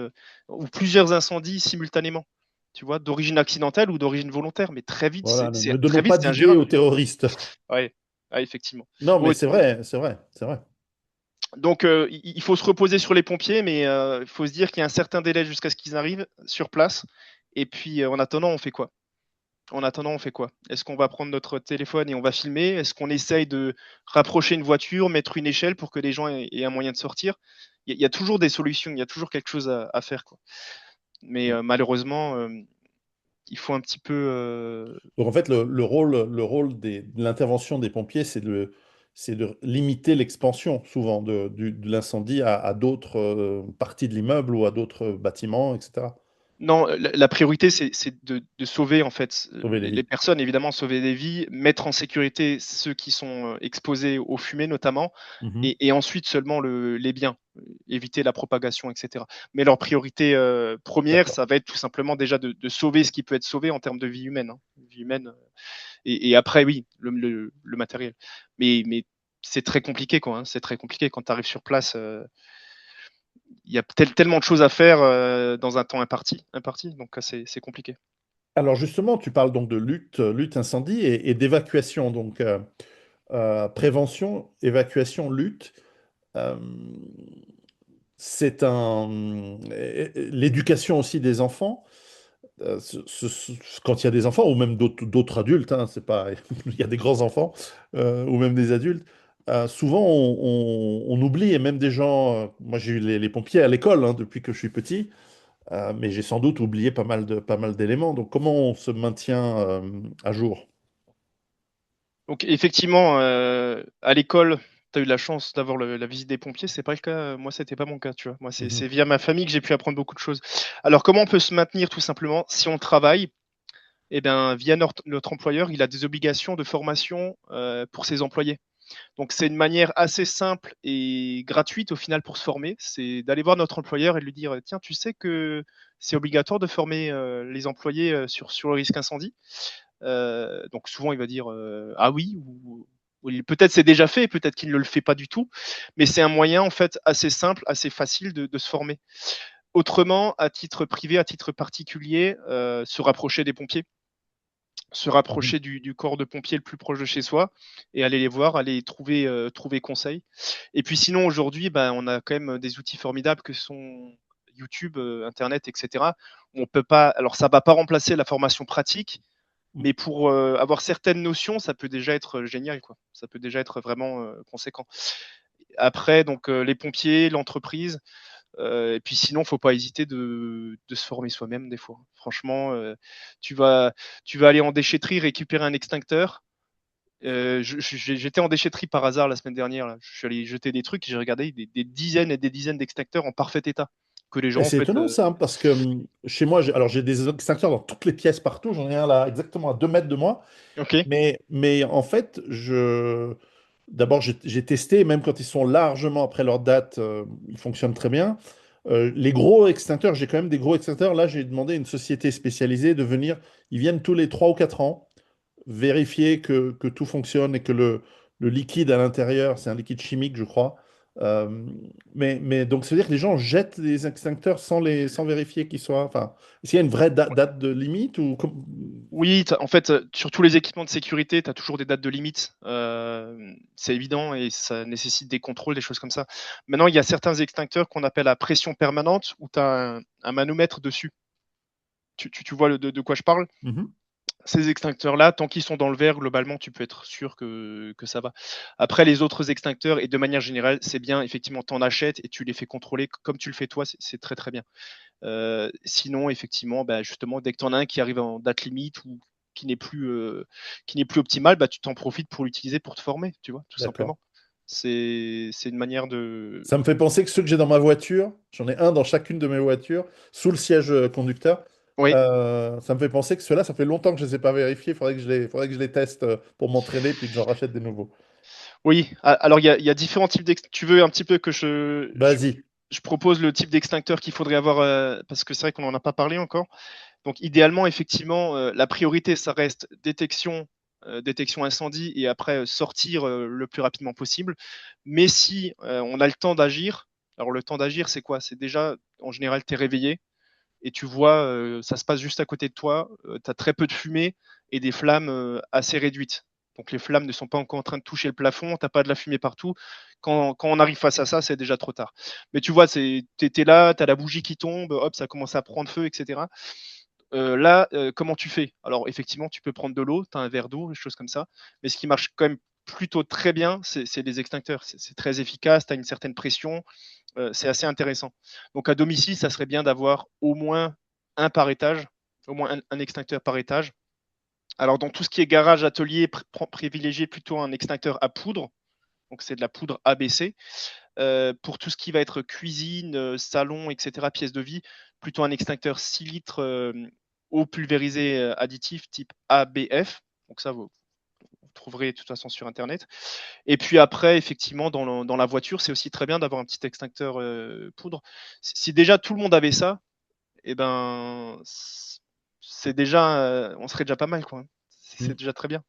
ou plusieurs incendies simultanément. Tu vois, d'origine accidentelle ou d'origine volontaire, mais très vite, Voilà, ne très donnons vite, pas c'est d'idées aux ingérable. terroristes. Ouais, ouais, effectivement. Non, mais Bon, c'est vrai, c'est vrai, c'est vrai. donc, il faut se reposer sur les pompiers, mais il faut se dire qu'il y a un certain délai jusqu'à ce qu'ils arrivent sur place. Et puis, en attendant, on fait quoi? En attendant, on fait quoi? Est-ce qu'on va prendre notre téléphone et on va filmer? Est-ce qu'on essaye de rapprocher une voiture, mettre une échelle pour que les gens aient un moyen de sortir? Il y a toujours des solutions, il y a toujours quelque chose à faire, quoi. Mais malheureusement, il faut un petit peu. Donc en fait, le rôle de l'intervention des pompiers, c'est de limiter l'expansion souvent de l'incendie à d'autres parties de l'immeuble ou à d'autres bâtiments, etc. Non, la priorité, c'est de sauver en fait Sauver les les vies. personnes, évidemment, sauver des vies, mettre en sécurité ceux qui sont exposés aux fumées notamment, Mhm. et ensuite seulement les biens, éviter la propagation, etc. Mais leur priorité première, D'accord. ça va être tout simplement déjà de sauver ce qui peut être sauvé en termes de vie humaine, hein. Vie humaine, et après, oui, le matériel. Mais c'est très compliqué, quoi, hein. C'est très compliqué quand tu arrives sur place. Il y a tellement de choses à faire dans un temps imparti, donc c'est compliqué. Alors justement, tu parles donc de lutte incendie et d'évacuation. Donc prévention, évacuation, lutte. Euh, c'est l'éducation aussi des enfants. Quand il y a des enfants, ou même d'autres adultes, hein, c'est pas, il y a des grands enfants, ou même des adultes, souvent on oublie, et même des gens, moi j'ai eu les pompiers à l'école hein, depuis que je suis petit, mais j'ai sans doute oublié pas mal d'éléments. Donc comment on se maintient à jour? Donc effectivement, à l'école, tu as eu la chance d'avoir la visite des pompiers, c'est pas le cas, moi c'était pas mon cas, tu vois. Moi c'est Mhm. via ma famille que j'ai pu apprendre beaucoup de choses. Alors comment on peut se maintenir tout simplement? Si on travaille, eh bien via notre employeur, il a des obligations de formation pour ses employés. Donc c'est une manière assez simple et gratuite au final pour se former, c'est d'aller voir notre employeur et de lui dire tiens, tu sais que c'est obligatoire de former les employés sur le risque incendie. Donc souvent il va dire ah oui, ou peut-être c'est déjà fait, peut-être qu'il ne le fait pas du tout, mais c'est un moyen en fait assez simple, assez facile de se former. Autrement, à titre privé, à titre particulier, se rapprocher des pompiers, se Mhm. rapprocher du corps de pompiers le plus proche de chez soi et aller les voir, aller trouver conseil. Et puis sinon aujourd'hui, ben, on a quand même des outils formidables que sont YouTube, Internet, etc. On peut pas, alors ça va pas remplacer la formation pratique, mais pour avoir certaines notions, ça peut déjà être génial, quoi. Ça peut déjà être vraiment conséquent. Après, donc les pompiers, l'entreprise, et puis sinon, faut pas hésiter de se former soi-même des fois. Franchement, tu vas, tu vas aller en déchetterie récupérer un extincteur. J'étais en déchetterie par hasard la semaine dernière. Là. Je suis allé jeter des trucs, j'ai regardé des dizaines et des dizaines d'extincteurs en parfait état que les Et gens, en c'est fait, étonnant ça, hein, parce que chez moi, j'ai des extincteurs dans toutes les pièces partout. J'en ai un là exactement à 2 mètres de moi. OK. Mais en fait, d'abord, j'ai testé, même quand ils sont largement après leur date, ils fonctionnent très bien. Les gros extincteurs, j'ai quand même des gros extincteurs. Là, j'ai demandé à une société spécialisée de venir. Ils viennent tous les 3 ou 4 ans vérifier que tout fonctionne et que le liquide à l'intérieur, c'est un liquide chimique, je crois. Euh, mais donc, ça veut dire que les gens jettent des extincteurs sans vérifier qu'ils soient. Enfin, est-ce qu'il y a une vraie date de limite ou Oui, en fait, sur tous les équipements de sécurité, tu as toujours des dates de limite. C'est évident et ça nécessite des contrôles, des choses comme ça. Maintenant, il y a certains extincteurs qu'on appelle à pression permanente où tu as un manomètre dessus. Tu vois de quoi je parle? Mhm. Ces extincteurs-là, tant qu'ils sont dans le verre, globalement, tu peux être sûr que ça va. Après, les autres extincteurs, et de manière générale, c'est bien, effectivement, tu en achètes et tu les fais contrôler comme tu le fais toi, c'est très très bien. Sinon, effectivement, bah, justement, dès que tu en as un qui arrive en date limite ou qui n'est plus, optimal, bah, tu t'en profites pour l'utiliser pour te former, tu vois, tout D'accord. simplement. C'est une manière de. Ça me fait penser que ceux que j'ai dans ma voiture, j'en ai un dans chacune de mes voitures, sous le siège conducteur. Oui, Ça me fait penser que ceux-là, ça fait longtemps que je ne les ai pas vérifiés. Faudrait que je les teste pour m'entraîner, puis que j'en rachète des nouveaux. oui. Alors, il y a différents types d'extincteurs. Tu veux un petit peu que Vas-y. je propose le type d'extincteur qu'il faudrait avoir, parce que c'est vrai qu'on n'en a pas parlé encore. Donc, idéalement, effectivement, la priorité, ça reste détection incendie et après sortir le plus rapidement possible. Mais si on a le temps d'agir, alors le temps d'agir, c'est quoi? C'est déjà, en général, tu es réveillé et tu vois, ça se passe juste à côté de toi, tu as très peu de fumée et des flammes assez réduites. Donc les flammes ne sont pas encore en train de toucher le plafond, t'as pas de la fumée partout. Quand on arrive face à ça, c'est déjà trop tard. Mais tu vois, t'es là, t'as la bougie qui tombe, hop, ça commence à prendre feu, etc. Là, comment tu fais? Alors effectivement, tu peux prendre de l'eau, tu as un verre d'eau, des choses comme ça. Mais ce qui marche quand même plutôt très bien, c'est les extincteurs. C'est très efficace, tu as une certaine pression, c'est assez intéressant. Donc à domicile, ça serait bien d'avoir au moins un par étage, au moins un extincteur par étage. Alors dans tout ce qui est garage, atelier, privilégier plutôt un extincteur à poudre. Donc c'est de la poudre ABC. Pour tout ce qui va être cuisine, salon, etc., pièces de vie, plutôt un extincteur 6 litres eau pulvérisée additif type ABF. Donc ça, vous trouverez de toute façon sur Internet. Et puis après, effectivement, dans la voiture, c'est aussi très bien d'avoir un petit extincteur poudre. Si déjà tout le monde avait ça, eh ben, c'est déjà, on serait déjà pas mal, quoi. C'est Mm. déjà très bien.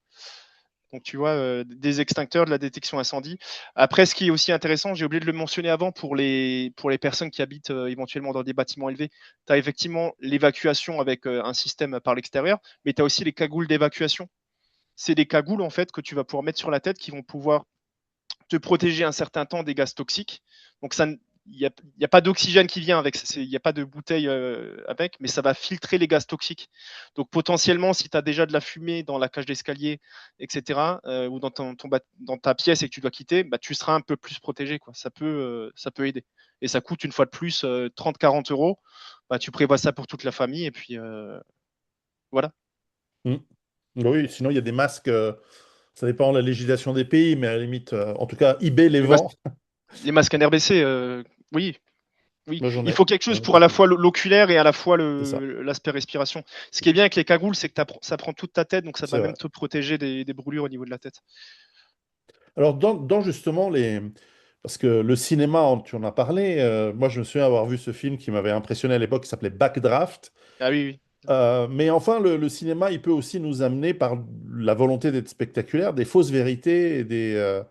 Donc tu vois, des extincteurs, de la détection incendie. Après, ce qui est aussi intéressant, j'ai oublié de le mentionner avant pour les personnes qui habitent éventuellement dans des bâtiments élevés, tu as effectivement l'évacuation avec un système par l'extérieur, mais tu as aussi les cagoules d'évacuation. C'est des cagoules en fait que tu vas pouvoir mettre sur la tête qui vont pouvoir te protéger un certain temps des gaz toxiques. Donc ça, il y a pas d'oxygène qui vient avec, il n'y a pas de bouteille avec, mais ça va filtrer les gaz toxiques. Donc potentiellement, si tu as déjà de la fumée dans la cage d'escalier, etc., ou dans ta pièce et que tu dois quitter, bah, tu seras un peu plus protégé. Quoi. Ça peut aider. Et ça coûte une fois de plus 30-40 euros. Bah, tu prévois ça pour toute la famille et puis voilà. Mm. Oui, sinon il y a des masques, ça dépend de la législation des pays, mais à la limite, en tout cas, eBay les Les, vend. les masques NRBC, oui, oui, Moi il faut quelque chose j'en ai pour à la quelques-uns. fois l'oculaire et à la fois C'est ça, l'aspect respiration. Ce qui est bien avec les cagoules, c'est que ça prend toute ta tête, donc ça c'est va même vrai. te protéger des brûlures au niveau de la tête. Alors dans justement les... Parce que le cinéma, tu en as parlé, moi je me souviens avoir vu ce film qui m'avait impressionné à l'époque, qui s'appelait Backdraft. Ah oui, oui. Mais enfin, le cinéma, il peut aussi nous amener par la volonté d'être spectaculaire, des fausses vérités et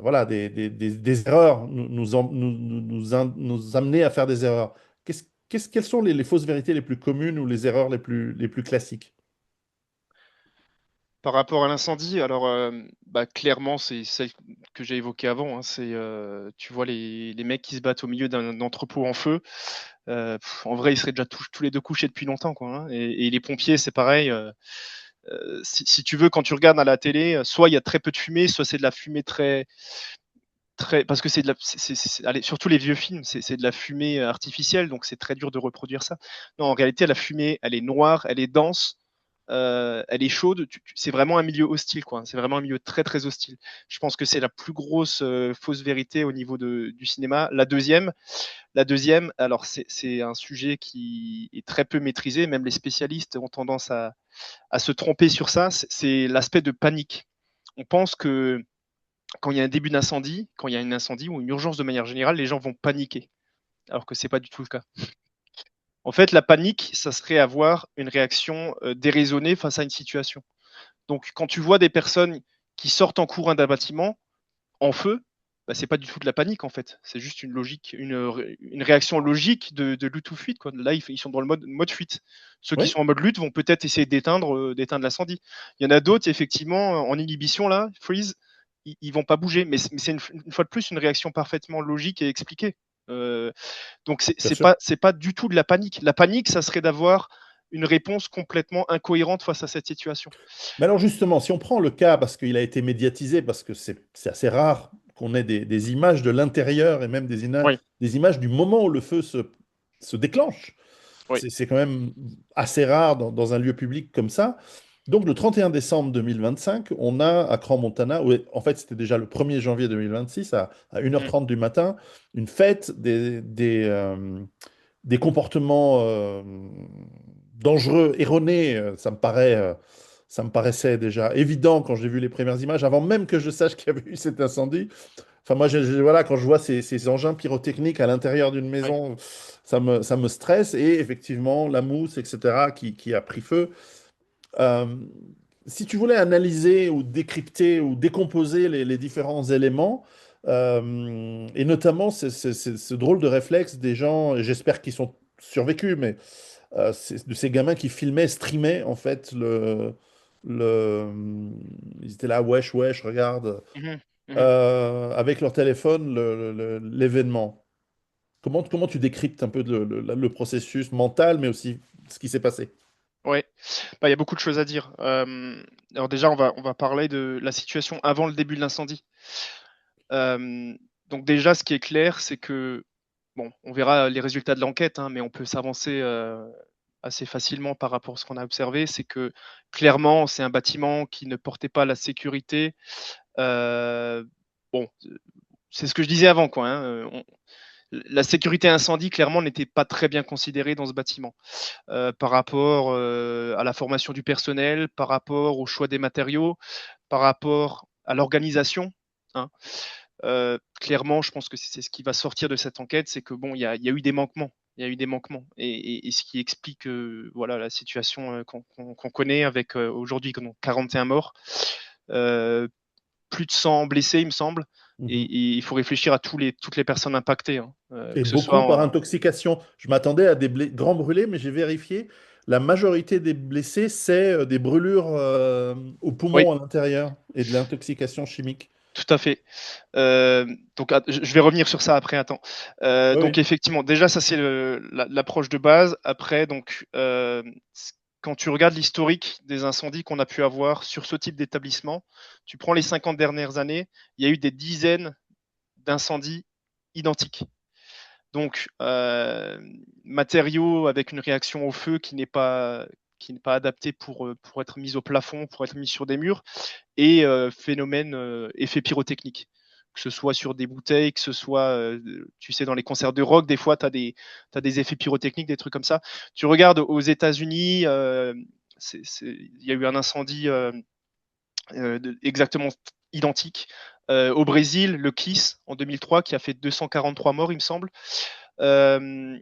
voilà, des erreurs, nous amener à faire des erreurs. Quelles sont les fausses vérités les plus communes ou les erreurs les plus classiques? Par rapport à l'incendie, alors bah, clairement, c'est celle que j'ai évoquée avant. Hein, c'est, tu vois les mecs qui se battent au milieu d'un entrepôt en feu. En vrai, ils seraient déjà tous les deux couchés depuis longtemps, quoi. Hein, et les pompiers, c'est pareil. Si tu veux, quand tu regardes à la télé, soit il y a très peu de fumée, soit c'est de la fumée parce que c'est de la, allez, surtout les vieux films, c'est de la fumée artificielle, donc c'est très dur de reproduire ça. Non, en réalité, la fumée, elle est noire, elle est dense, elle est chaude. C'est vraiment un milieu hostile, quoi. C'est vraiment un milieu très très hostile. Je pense que c'est la plus grosse fausse vérité au niveau du cinéma. La deuxième, alors c'est un sujet qui est très peu maîtrisé. Même les spécialistes ont tendance à se tromper sur ça. C'est l'aspect de panique. On pense que quand il y a un début d'incendie, quand il y a un incendie ou une urgence de manière générale, les gens vont paniquer, alors que c'est pas du tout le cas. En fait, la panique, ça serait avoir une réaction déraisonnée face à une situation. Donc, quand tu vois des personnes qui sortent en courant d'un bâtiment en feu, bah, c'est pas du tout de la panique en fait. C'est juste une réaction logique de lutte ou fuite, quoi. Là, ils sont dans le mode fuite. Ceux qui Oui, sont en mode lutte vont peut-être essayer d'éteindre l'incendie. Il y en a d'autres, effectivement, en inhibition, là, freeze, ils vont pas bouger. Mais c'est une fois de plus une réaction parfaitement logique et expliquée. Euh, donc bien sûr. c'est pas du tout de la panique. La panique, ça serait d'avoir une réponse complètement incohérente face à cette situation. Mais alors justement, si on prend le cas, parce qu'il a été médiatisé, parce que c'est assez rare qu'on ait des images de l'intérieur et même Oui, des images du moment où le feu se déclenche. oui. C'est quand même assez rare dans un lieu public comme ça. Donc le 31 décembre 2025, on a à Crans-Montana, en fait c'était déjà le 1er janvier 2026, à Mm, 1h30 du matin, une fête des comportements dangereux, erronés. Ça me paraissait déjà évident quand j'ai vu les premières images, avant même que je sache qu'il y avait eu cet incendie. Enfin, moi, voilà, quand je vois ces engins pyrotechniques à l'intérieur d'une oui. maison, ça me stresse. Et effectivement, la mousse, etc., qui a pris feu. Euh, Si tu voulais analyser ou décrypter ou décomposer les différents éléments, et notamment ce drôle de réflexe des gens, et j'espère qu'ils sont survécus, mais de ces gamins qui filmaient, streamaient en fait le... Ils étaient là, wesh, wesh, regarde, Mhm, mhm. avec leur téléphone, l'événement. Comment tu décryptes un peu le processus mental, mais aussi ce qui s'est passé? Ouais, bah, il y a beaucoup de choses à dire. Alors déjà, on va parler de la situation avant le début de l'incendie. Donc déjà, ce qui est clair, c'est que, bon, on verra les résultats de l'enquête, hein, mais on peut s'avancer assez facilement par rapport à ce qu'on a observé. C'est que clairement, c'est un bâtiment qui ne portait pas la sécurité. Bon, c'est ce que je disais avant, quoi, hein. La sécurité incendie, clairement, n'était pas très bien considérée dans ce bâtiment. Par rapport à la formation du personnel, par rapport au choix des matériaux, par rapport à l'organisation, hein. Clairement, je pense que c'est ce qui va sortir de cette enquête, c'est que bon, il y a eu des manquements. Il y a eu des manquements. Et ce qui explique voilà, la situation qu'on connaît avec aujourd'hui 41 morts, euh, plus de 100 blessés, il me semble. Mhm. Et il faut réfléchir à toutes les personnes impactées, hein, Et que ce soit beaucoup par en. intoxication. Je m'attendais à des grands brûlés, mais j'ai vérifié. La majorité des blessés, c'est des brûlures au Oui, poumon à l'intérieur et de l'intoxication chimique. tout à fait. Donc, je vais revenir sur ça après. Attends. Oui, Donc, oui. effectivement, déjà, ça c'est l'approche de base. Après, donc, quand tu regardes l'historique des incendies qu'on a pu avoir sur ce type d'établissement, tu prends les 50 dernières années, il y a eu des dizaines d'incendies identiques. Donc, matériaux avec une réaction au feu qui n'est pas adapté pour être mis au plafond, pour être mis sur des murs, et phénomène effet pyrotechnique. Que ce soit sur des bouteilles, que ce soit, tu sais, dans les concerts de rock, des fois, tu as t'as des effets pyrotechniques, des trucs comme ça. Tu regardes aux États-Unis, il y a eu un incendie exactement identique. Au Brésil, le Kiss en 2003 qui a fait 243 morts, il me semble. Euh,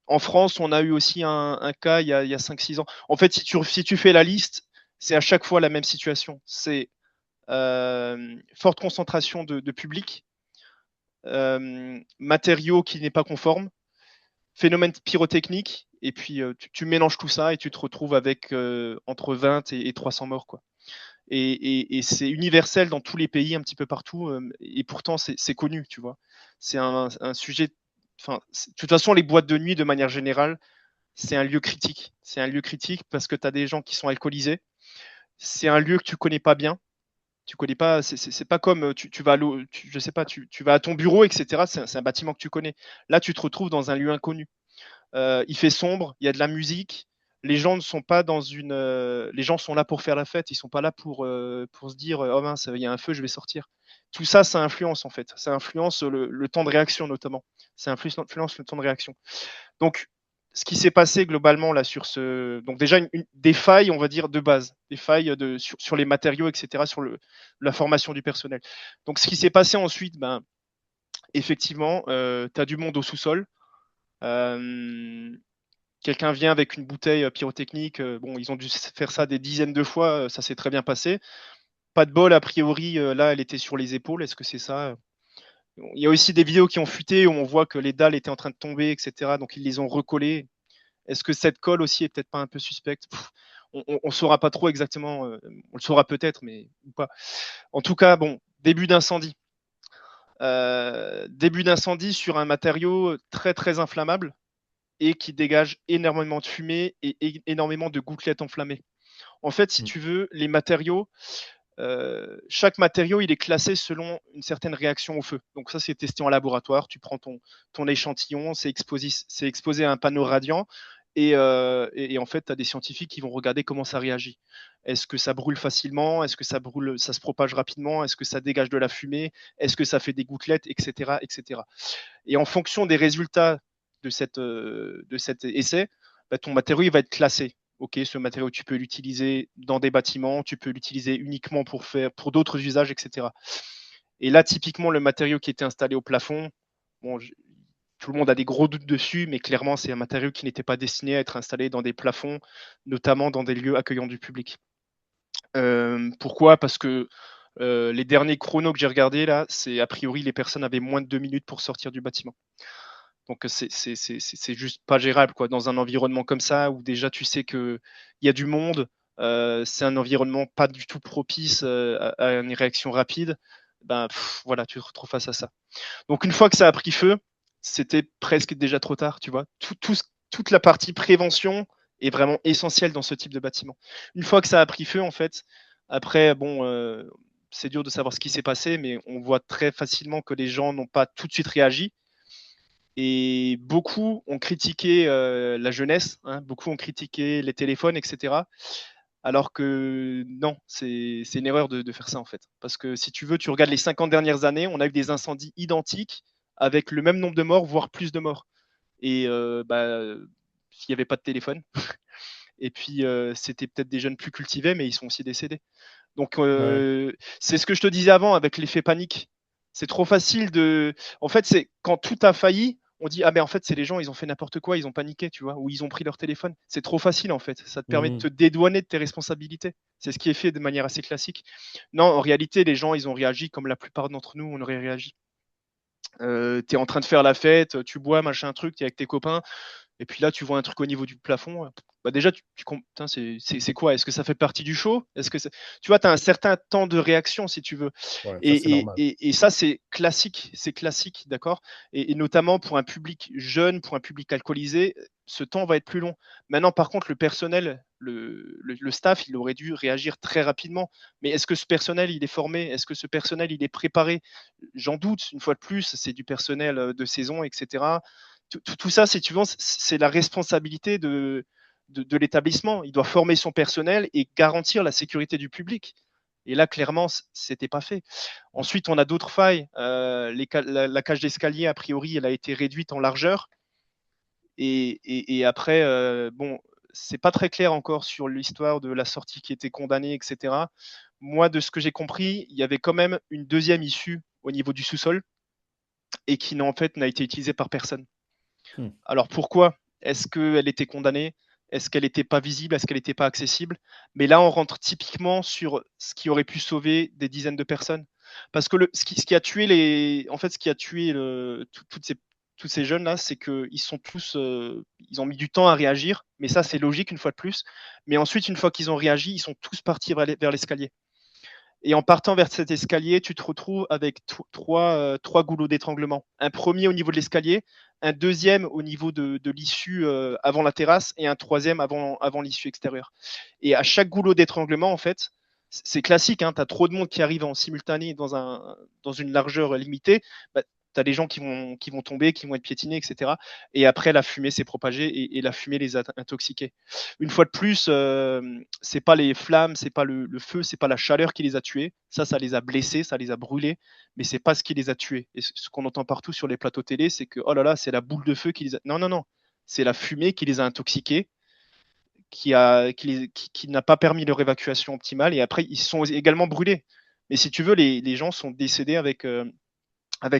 En France, on a eu aussi un cas il y a 5-6 ans. En fait, si tu fais la liste, c'est à chaque fois la même situation. C'est forte concentration de public, matériaux qui n'est pas conforme, phénomène pyrotechnique, et puis tu mélanges tout ça et tu te retrouves avec entre 20 et 300 morts, quoi. Et c'est universel dans tous les pays, un petit peu partout, et pourtant c'est connu, tu vois. C'est un sujet. Enfin, de toute façon, les boîtes de nuit, de manière générale, c'est un lieu critique. C'est un lieu critique parce que tu as des gens qui sont alcoolisés. C'est un lieu que tu connais pas bien. Tu connais pas, c'est pas comme tu vas je sais pas, tu vas à ton bureau, etc. C'est un bâtiment que tu connais. Là, tu te retrouves dans un lieu inconnu. Il fait sombre, il y a de la musique, les gens ne sont pas dans les gens sont là pour faire la fête, ils sont pas là pour se dire oh mince, il y a un feu, je vais sortir. Tout ça, ça influence en fait. Ça influence le temps de réaction notamment. Ça influence le temps de réaction. Donc, ce qui s'est passé globalement là sur donc déjà des failles, on va dire de base, des failles sur les matériaux, etc., sur la formation du personnel. Donc, ce qui s'est passé ensuite, ben effectivement, tu as du monde au sous-sol. Quelqu'un vient avec une bouteille pyrotechnique. Bon, ils ont dû faire ça des dizaines de fois. Ça s'est très bien passé. Pas de bol, a priori, là, elle était sur les épaules. Est-ce que c'est ça? Il y a aussi des vidéos qui ont fuité où on voit que les dalles étaient en train de tomber, etc. Donc, ils les ont recollées. Est-ce que cette colle aussi est peut-être pas un peu suspecte? On ne saura pas trop exactement. On le saura peut-être, mais ou pas. En tout cas, bon, début d'incendie sur un matériau très très inflammable et qui dégage énormément de fumée et énormément de gouttelettes enflammées. En fait, si Mm. tu veux, les matériaux, chaque matériau, il est classé selon une certaine réaction au feu. Donc ça, c'est testé en laboratoire. Tu prends ton échantillon, c'est exposé à un panneau radiant. Et en fait, tu as des scientifiques qui vont regarder comment ça réagit. Est-ce que ça brûle facilement? Est-ce que ça se propage rapidement? Est-ce que ça dégage de la fumée? Est-ce que ça fait des gouttelettes, etc., etc. Et en fonction des résultats de cet essai, bah, ton matériau il va être classé. Ok, ce matériau, tu peux l'utiliser dans des bâtiments, tu peux l'utiliser uniquement pour d'autres usages, etc. Et là, typiquement, le matériau qui était installé au plafond, bon, tout le monde a des gros doutes dessus, mais clairement, c'est un matériau qui n'était pas destiné à être installé dans des plafonds, notamment dans des lieux accueillants du public. Pourquoi? Parce que les derniers chronos que j'ai regardés, là, c'est a priori, les personnes avaient moins de 2 minutes pour sortir du bâtiment. Donc c'est juste pas gérable quoi. Dans un environnement comme ça où déjà tu sais qu'il y a du monde, c'est un environnement pas du tout propice à une réaction rapide. Ben voilà, tu te retrouves face à ça. Donc une fois que ça a pris feu, c'était presque déjà trop tard, tu vois. Toute la partie prévention est vraiment essentielle dans ce type de bâtiment. Une fois que ça a pris feu, en fait, après, bon, c'est dur de savoir ce qui s'est passé, mais on voit très facilement que les gens n'ont pas tout de suite réagi. Et beaucoup ont critiqué la jeunesse, hein, beaucoup ont critiqué les téléphones, etc. Alors que non, c'est une erreur de faire ça en fait. Parce que si tu veux, tu regardes les 50 dernières années, on a eu des incendies identiques avec le même nombre de morts, voire plus de morts. Et bah, il n'y avait pas de téléphone. Et puis, c'était peut-être des jeunes plus cultivés, mais ils sont aussi décédés. Donc, Ouais. c'est ce que je te disais avant avec l'effet panique. C'est trop facile de. En fait, c'est quand tout a failli, on dit ah mais en fait c'est les gens ils ont fait n'importe quoi, ils ont paniqué, tu vois, ou ils ont pris leur téléphone. C'est trop facile en fait. Ça te permet de te Mhm. dédouaner de tes responsabilités. C'est ce qui est fait de manière assez classique. Non, en réalité les gens ils ont réagi comme la plupart d'entre nous on aurait réagi. Tu es en train de faire la fête, tu bois machin truc, tu es avec tes copains. Et puis là, tu vois un truc au niveau du plafond. Bah déjà, putain, c'est quoi? Est-ce que ça fait partie du show? Est-ce que tu vois, tu as un certain temps de réaction, si tu veux. Ouais, ça c'est Et, et, normal. et, et ça, c'est classique, d'accord? Et notamment pour un public jeune, pour un public alcoolisé, ce temps va être plus long. Maintenant, par contre, le personnel, le staff, il aurait dû réagir très rapidement. Mais est-ce que ce personnel, il est formé? Est-ce que ce personnel, il est préparé? J'en doute, une fois de plus, c'est du personnel de saison, etc. Tout ça, si tu veux, c'est la responsabilité de l'établissement. Il doit former son personnel et garantir la sécurité du public. Et là, clairement, c'était pas fait. Ensuite, on a d'autres failles. La cage d'escalier, a priori, elle a été réduite en largeur. Et après, bon, c'est pas très clair encore sur l'histoire de la sortie qui était condamnée, etc. Moi, de ce que j'ai compris, il y avait quand même une deuxième issue au niveau du sous-sol et qui, en fait, n'a été utilisée par personne. Hmm. Alors pourquoi? Est-ce qu'elle était condamnée? Est-ce qu'elle n'était pas visible? Est-ce qu'elle n'était pas accessible? Mais là, on rentre typiquement sur ce qui aurait pu sauver des dizaines de personnes. Parce que ce qui a tué en fait, ce qui a tué tous ces jeunes là, c'est qu'ils sont tous, ils ont mis du temps à réagir. Mais ça, c'est logique une fois de plus. Mais ensuite, une fois qu'ils ont réagi, ils sont tous partis vers l'escalier. Et en partant vers cet escalier, tu te retrouves avec trois goulots d'étranglement. Un premier au niveau de l'escalier, un deuxième au niveau de l'issue avant la terrasse et un troisième avant l'issue extérieure. Et à chaque goulot d'étranglement, en fait, c'est classique, hein, tu as trop de monde qui arrive en simultané dans une largeur limitée, bah, Tu as des gens qui vont tomber, qui vont être piétinés, etc. Et après, la fumée s'est propagée et la fumée les a intoxiqués. Une fois de plus, c'est pas les flammes, c'est pas le feu, c'est pas la chaleur qui les a tués. Ça les a blessés, ça les a brûlés, mais c'est pas ce qui les a tués. Et ce qu'on entend partout sur les plateaux télé, c'est que oh là là, c'est la boule de feu qui les a. Non, non, non. C'est la fumée qui les a intoxiqués, qui n'a pas permis leur évacuation optimale. Et après, ils sont également brûlés. Mais si tu veux, les gens sont décédés avec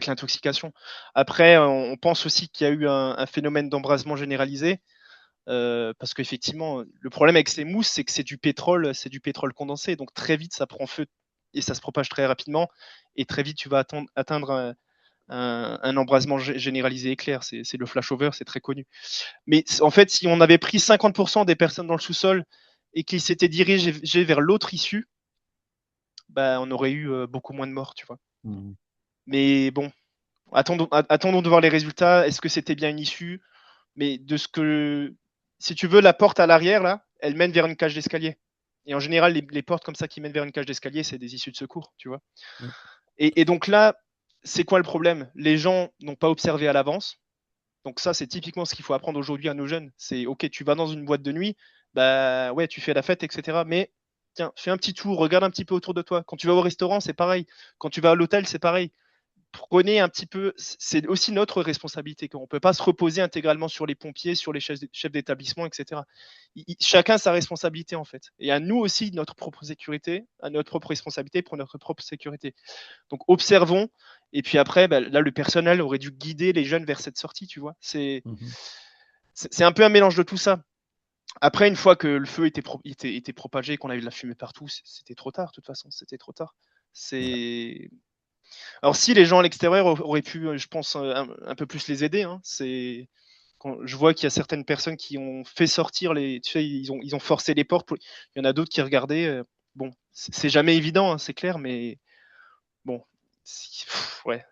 l'intoxication. Après, on pense aussi qu'il y a eu un phénomène d'embrasement généralisé, parce qu'effectivement, le problème avec ces mousses, c'est que c'est du pétrole condensé, donc très vite ça prend feu et ça se propage très rapidement, et très vite tu vas atteindre un embrasement généralisé éclair. C'est le flashover, c'est très connu. Mais en fait, si on avait pris 50% des personnes dans le sous-sol et qu'ils s'étaient dirigés vers l'autre issue, bah, on aurait eu beaucoup moins de morts, tu vois. Mhm. Mais bon, attendons de voir les résultats. Est-ce que c'était bien une issue? Mais de ce que, si tu veux, la porte à l'arrière, là, elle mène vers une cage d'escalier. Et en général, les portes comme ça qui mènent vers une cage d'escalier, c'est des issues de secours, tu vois. Et donc là, c'est quoi le problème? Les gens n'ont pas observé à l'avance. Donc ça, c'est typiquement ce qu'il faut apprendre aujourd'hui à nos jeunes. C'est ok, tu vas dans une boîte de nuit, bah ouais, tu fais la fête, etc. Mais tiens, fais un petit tour, regarde un petit peu autour de toi. Quand tu vas au restaurant, c'est pareil. Quand tu vas à l'hôtel, c'est pareil. Prenez un petit peu, c'est aussi notre responsabilité, qu'on ne peut pas se reposer intégralement sur les pompiers, sur les chefs d'établissement, etc. Chacun sa responsabilité en fait. Et à nous aussi notre propre sécurité, à notre propre responsabilité pour notre propre sécurité. Donc observons, et puis après, bah, là le personnel aurait dû guider les jeunes vers cette sortie, tu vois. Mhm. C'est un peu un mélange de tout ça. Après, une fois que le feu était propagé, qu'on a eu de la fumée partout, c'était trop tard, de toute façon, c'était trop tard. Ouais. C'est Alors si les gens à l'extérieur auraient pu, je pense, un peu plus les aider, hein, c'est quand je vois qu'il y a certaines personnes qui ont fait sortir les, tu sais, ils ont forcé les portes. Il y en a d'autres qui regardaient. Bon, c'est jamais évident, hein, c'est clair, mais bon, ouais,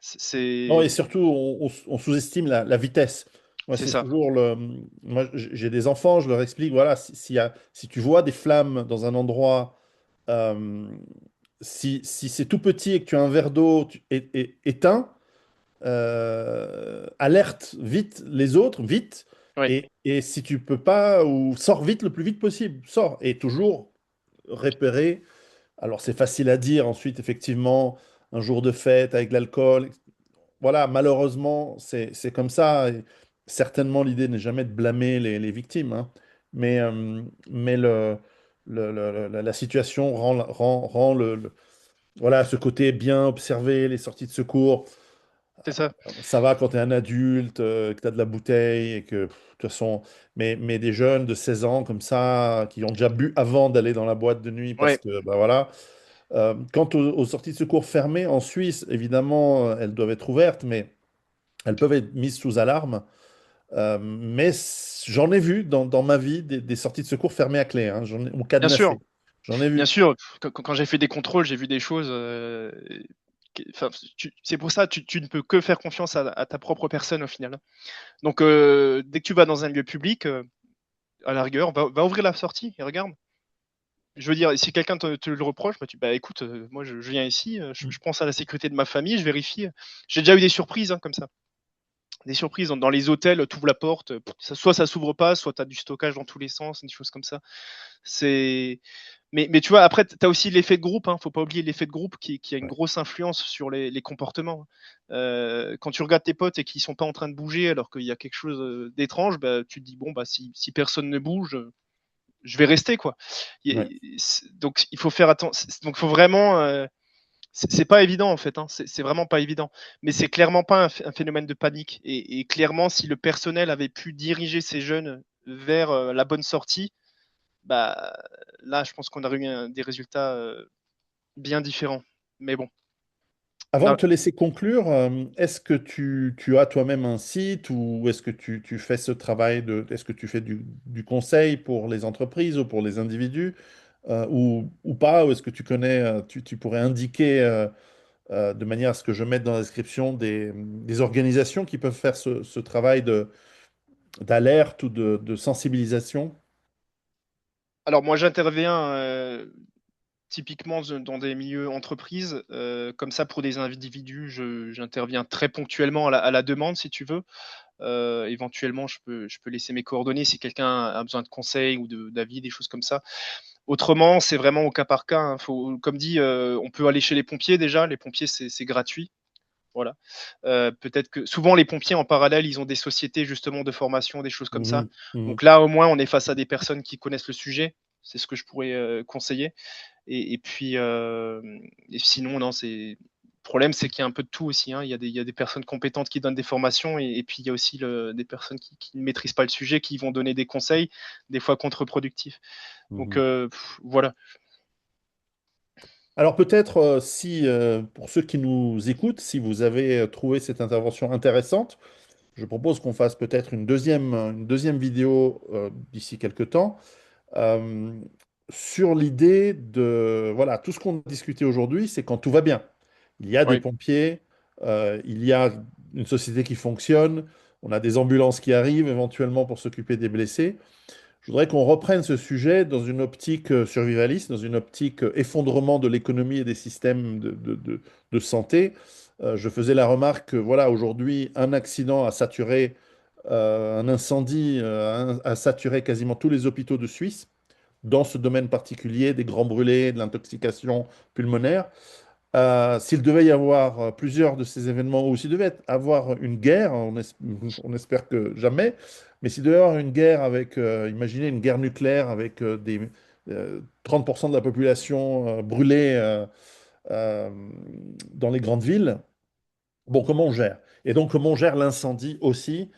Non, et surtout, on sous-estime la vitesse. Moi, c'est c'est ça. toujours le. Moi, j'ai des enfants, je leur explique, voilà, si tu vois des flammes dans un endroit, euh, si c'est tout petit et que tu as un verre d'eau éteint, alerte vite les autres, vite. Oui, Et si tu peux pas, ou sors vite le plus vite possible, sors. Et toujours repérer. Alors, c'est facile à dire ensuite, effectivement, un jour de fête avec de l'alcool. Voilà, malheureusement, c'est comme ça. Et certainement, l'idée n'est jamais de blâmer les victimes, hein. Mais la situation rend voilà, ce côté bien observé, les sorties de secours. c'est ça. Ça va quand tu es un adulte, que tu as de la bouteille et que, de toute façon, mais des jeunes de 16 ans comme ça, qui ont déjà bu avant d'aller dans la boîte de nuit parce Ouais, que, bah voilà. Quant aux sorties de secours fermées en Suisse, évidemment, elles doivent être ouvertes, mais elles peuvent être mises sous alarme. J'en ai vu dans ma vie des sorties de secours fermées à clé, hein, ou bien sûr, cadenassées. J'en ai bien vu. sûr. Quand j'ai fait des contrôles, j'ai vu des choses. Enfin, c'est pour ça, tu ne peux que faire confiance à ta propre personne au final. Donc, dès que tu vas dans un lieu public, à la rigueur, va ouvrir la sortie et regarde. Je veux dire, si quelqu'un te le reproche, bah écoute, moi je viens ici, je pense à la sécurité de ma famille, je vérifie. J'ai déjà eu des surprises hein, comme ça. Des surprises dans les hôtels, tu ouvres la porte, soit ça s'ouvre pas, soit tu as du stockage dans tous les sens, des choses comme ça. C'est mais tu vois, après, tu as aussi l'effet de groupe. Hein, faut pas oublier l'effet de groupe qui a une Ouais. grosse influence sur les comportements. Quand tu regardes tes potes et qu'ils sont pas en train de bouger alors qu'il y a quelque chose d'étrange, bah, tu te dis, bon, bah, si personne ne bouge, je vais rester. Quoi. Ouais. Donc, il faut faire attention. Donc, il faut vraiment. C'est pas évident, en fait. Hein, c'est vraiment pas évident. Mais c'est clairement pas un phénomène de panique. Et clairement, si le personnel avait pu diriger ces jeunes vers la bonne sortie, bah, là, je pense qu'on aurait eu des résultats bien différents. Mais bon, on Avant de a... te laisser conclure, est-ce que tu as toi-même un site ou est-ce que tu fais ce travail est-ce que tu fais du conseil pour les entreprises ou pour les individus ou pas? Ou est-ce que tu connais, tu pourrais indiquer de manière à ce que je mette dans la description des organisations qui peuvent faire ce travail d'alerte ou de sensibilisation? Alors moi, j'interviens typiquement dans des milieux entreprises, comme ça pour des individus, j'interviens très ponctuellement à la demande, si tu veux. Éventuellement, je peux laisser mes coordonnées si quelqu'un a besoin de conseils ou d'avis, des choses comme ça. Autrement, c'est vraiment au cas par cas, hein. Faut, comme dit, on peut aller chez les pompiers déjà. Les pompiers, c'est gratuit. Voilà. Peut-être que souvent les pompiers en parallèle, ils ont des sociétés justement de formation, des choses comme ça. Mhm, mhm, Donc là, au moins, on est face à des personnes qui connaissent le sujet. C'est ce que je pourrais conseiller. Et puis, et sinon, non, c'est. Le problème, c'est qu'il y a un peu de tout aussi, hein. Il y a des personnes compétentes qui donnent des formations et puis il y a aussi des personnes qui ne maîtrisent pas le sujet, qui vont donner des conseils, des fois contre-productifs. Donc mhm. voilà. Alors peut-être si, pour ceux qui nous écoutent, si vous avez trouvé cette intervention intéressante, je propose qu'on fasse peut-être une deuxième vidéo d'ici quelques temps euh, sur l'idée de, voilà, tout ce qu'on a discuté aujourd'hui, c'est quand tout va bien. Il y a des Oui. pompiers, il y a une société qui fonctionne, on a des ambulances qui arrivent éventuellement pour s'occuper des blessés. Je voudrais qu'on reprenne ce sujet dans une optique survivaliste, dans une optique effondrement de l'économie et des systèmes de santé. Je faisais la remarque que, voilà, aujourd'hui, un accident a saturé, un incendie a saturé quasiment tous les hôpitaux de Suisse dans ce domaine particulier des grands brûlés, de l'intoxication pulmonaire. S'il devait y avoir plusieurs de ces événements, ou s'il devait avoir une guerre, on espère que jamais, mais s'il devait y avoir une guerre avec, imaginez une guerre nucléaire avec 30% de la population brûlée euh, dans les grandes villes, bon, comment on gère? Et donc, comment on gère l'incendie aussi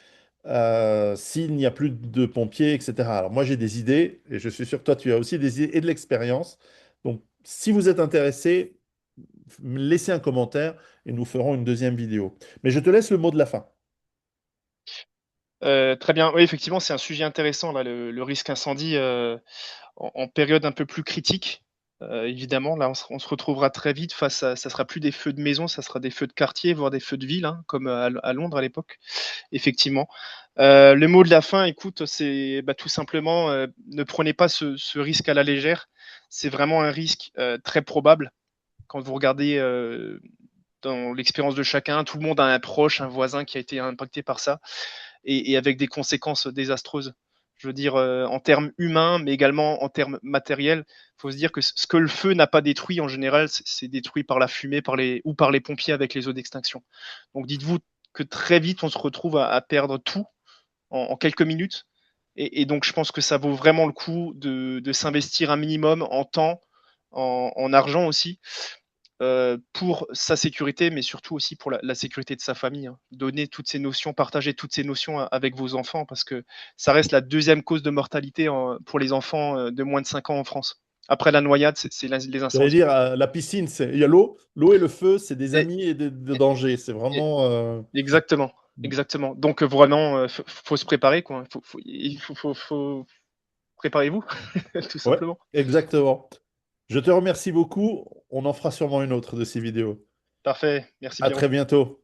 s'il n'y a plus de pompiers, etc. Alors, moi, j'ai des idées, et je suis sûr que toi, tu as aussi des idées et de l'expérience. Donc, si vous êtes intéressé, laissez un commentaire et nous ferons une deuxième vidéo. Mais je te laisse le mot de la fin. Très bien. Oui, effectivement, c'est un sujet intéressant, là, le risque incendie en période un peu plus critique. Évidemment, là, on se retrouvera très vite face à, ça sera plus des feux de maison, ça sera des feux de quartier, voire des feux de ville, hein, comme à Londres à l'époque. Effectivement. Le mot de la fin, écoute, c'est bah, tout simplement ne prenez pas ce risque à la légère. C'est vraiment un risque très probable. Quand vous regardez dans l'expérience de chacun, tout le monde a un proche, un voisin qui a été impacté par ça et avec des conséquences désastreuses. Je veux dire, en termes humains, mais également en termes matériels. Il faut se dire que ce que le feu n'a pas détruit, en général, c'est détruit par la fumée ou par les pompiers avec les eaux d'extinction. Donc dites-vous que très vite, on se retrouve à perdre tout en quelques minutes. Et donc, je pense que ça vaut vraiment le coup de s'investir un minimum en temps, en argent aussi, pour sa sécurité, mais surtout aussi pour la sécurité de sa famille, hein. Donner toutes ces notions, partager toutes ces notions avec vos enfants, parce que ça reste la deuxième cause de mortalité pour les enfants de moins de 5 ans en France. Après la noyade, c'est les J'allais incendies. dire, la piscine, il y a l'eau. L'eau et le feu, c'est des Et, amis et de dangers. C'est et- vraiment... exactement, exactement. Donc vraiment, faut se préparer, quoi. Préparez-vous, tout Ouais, simplement. exactement. Je te remercie beaucoup. On en fera sûrement une autre de ces vidéos. Parfait. Merci À très Pierrot. bientôt.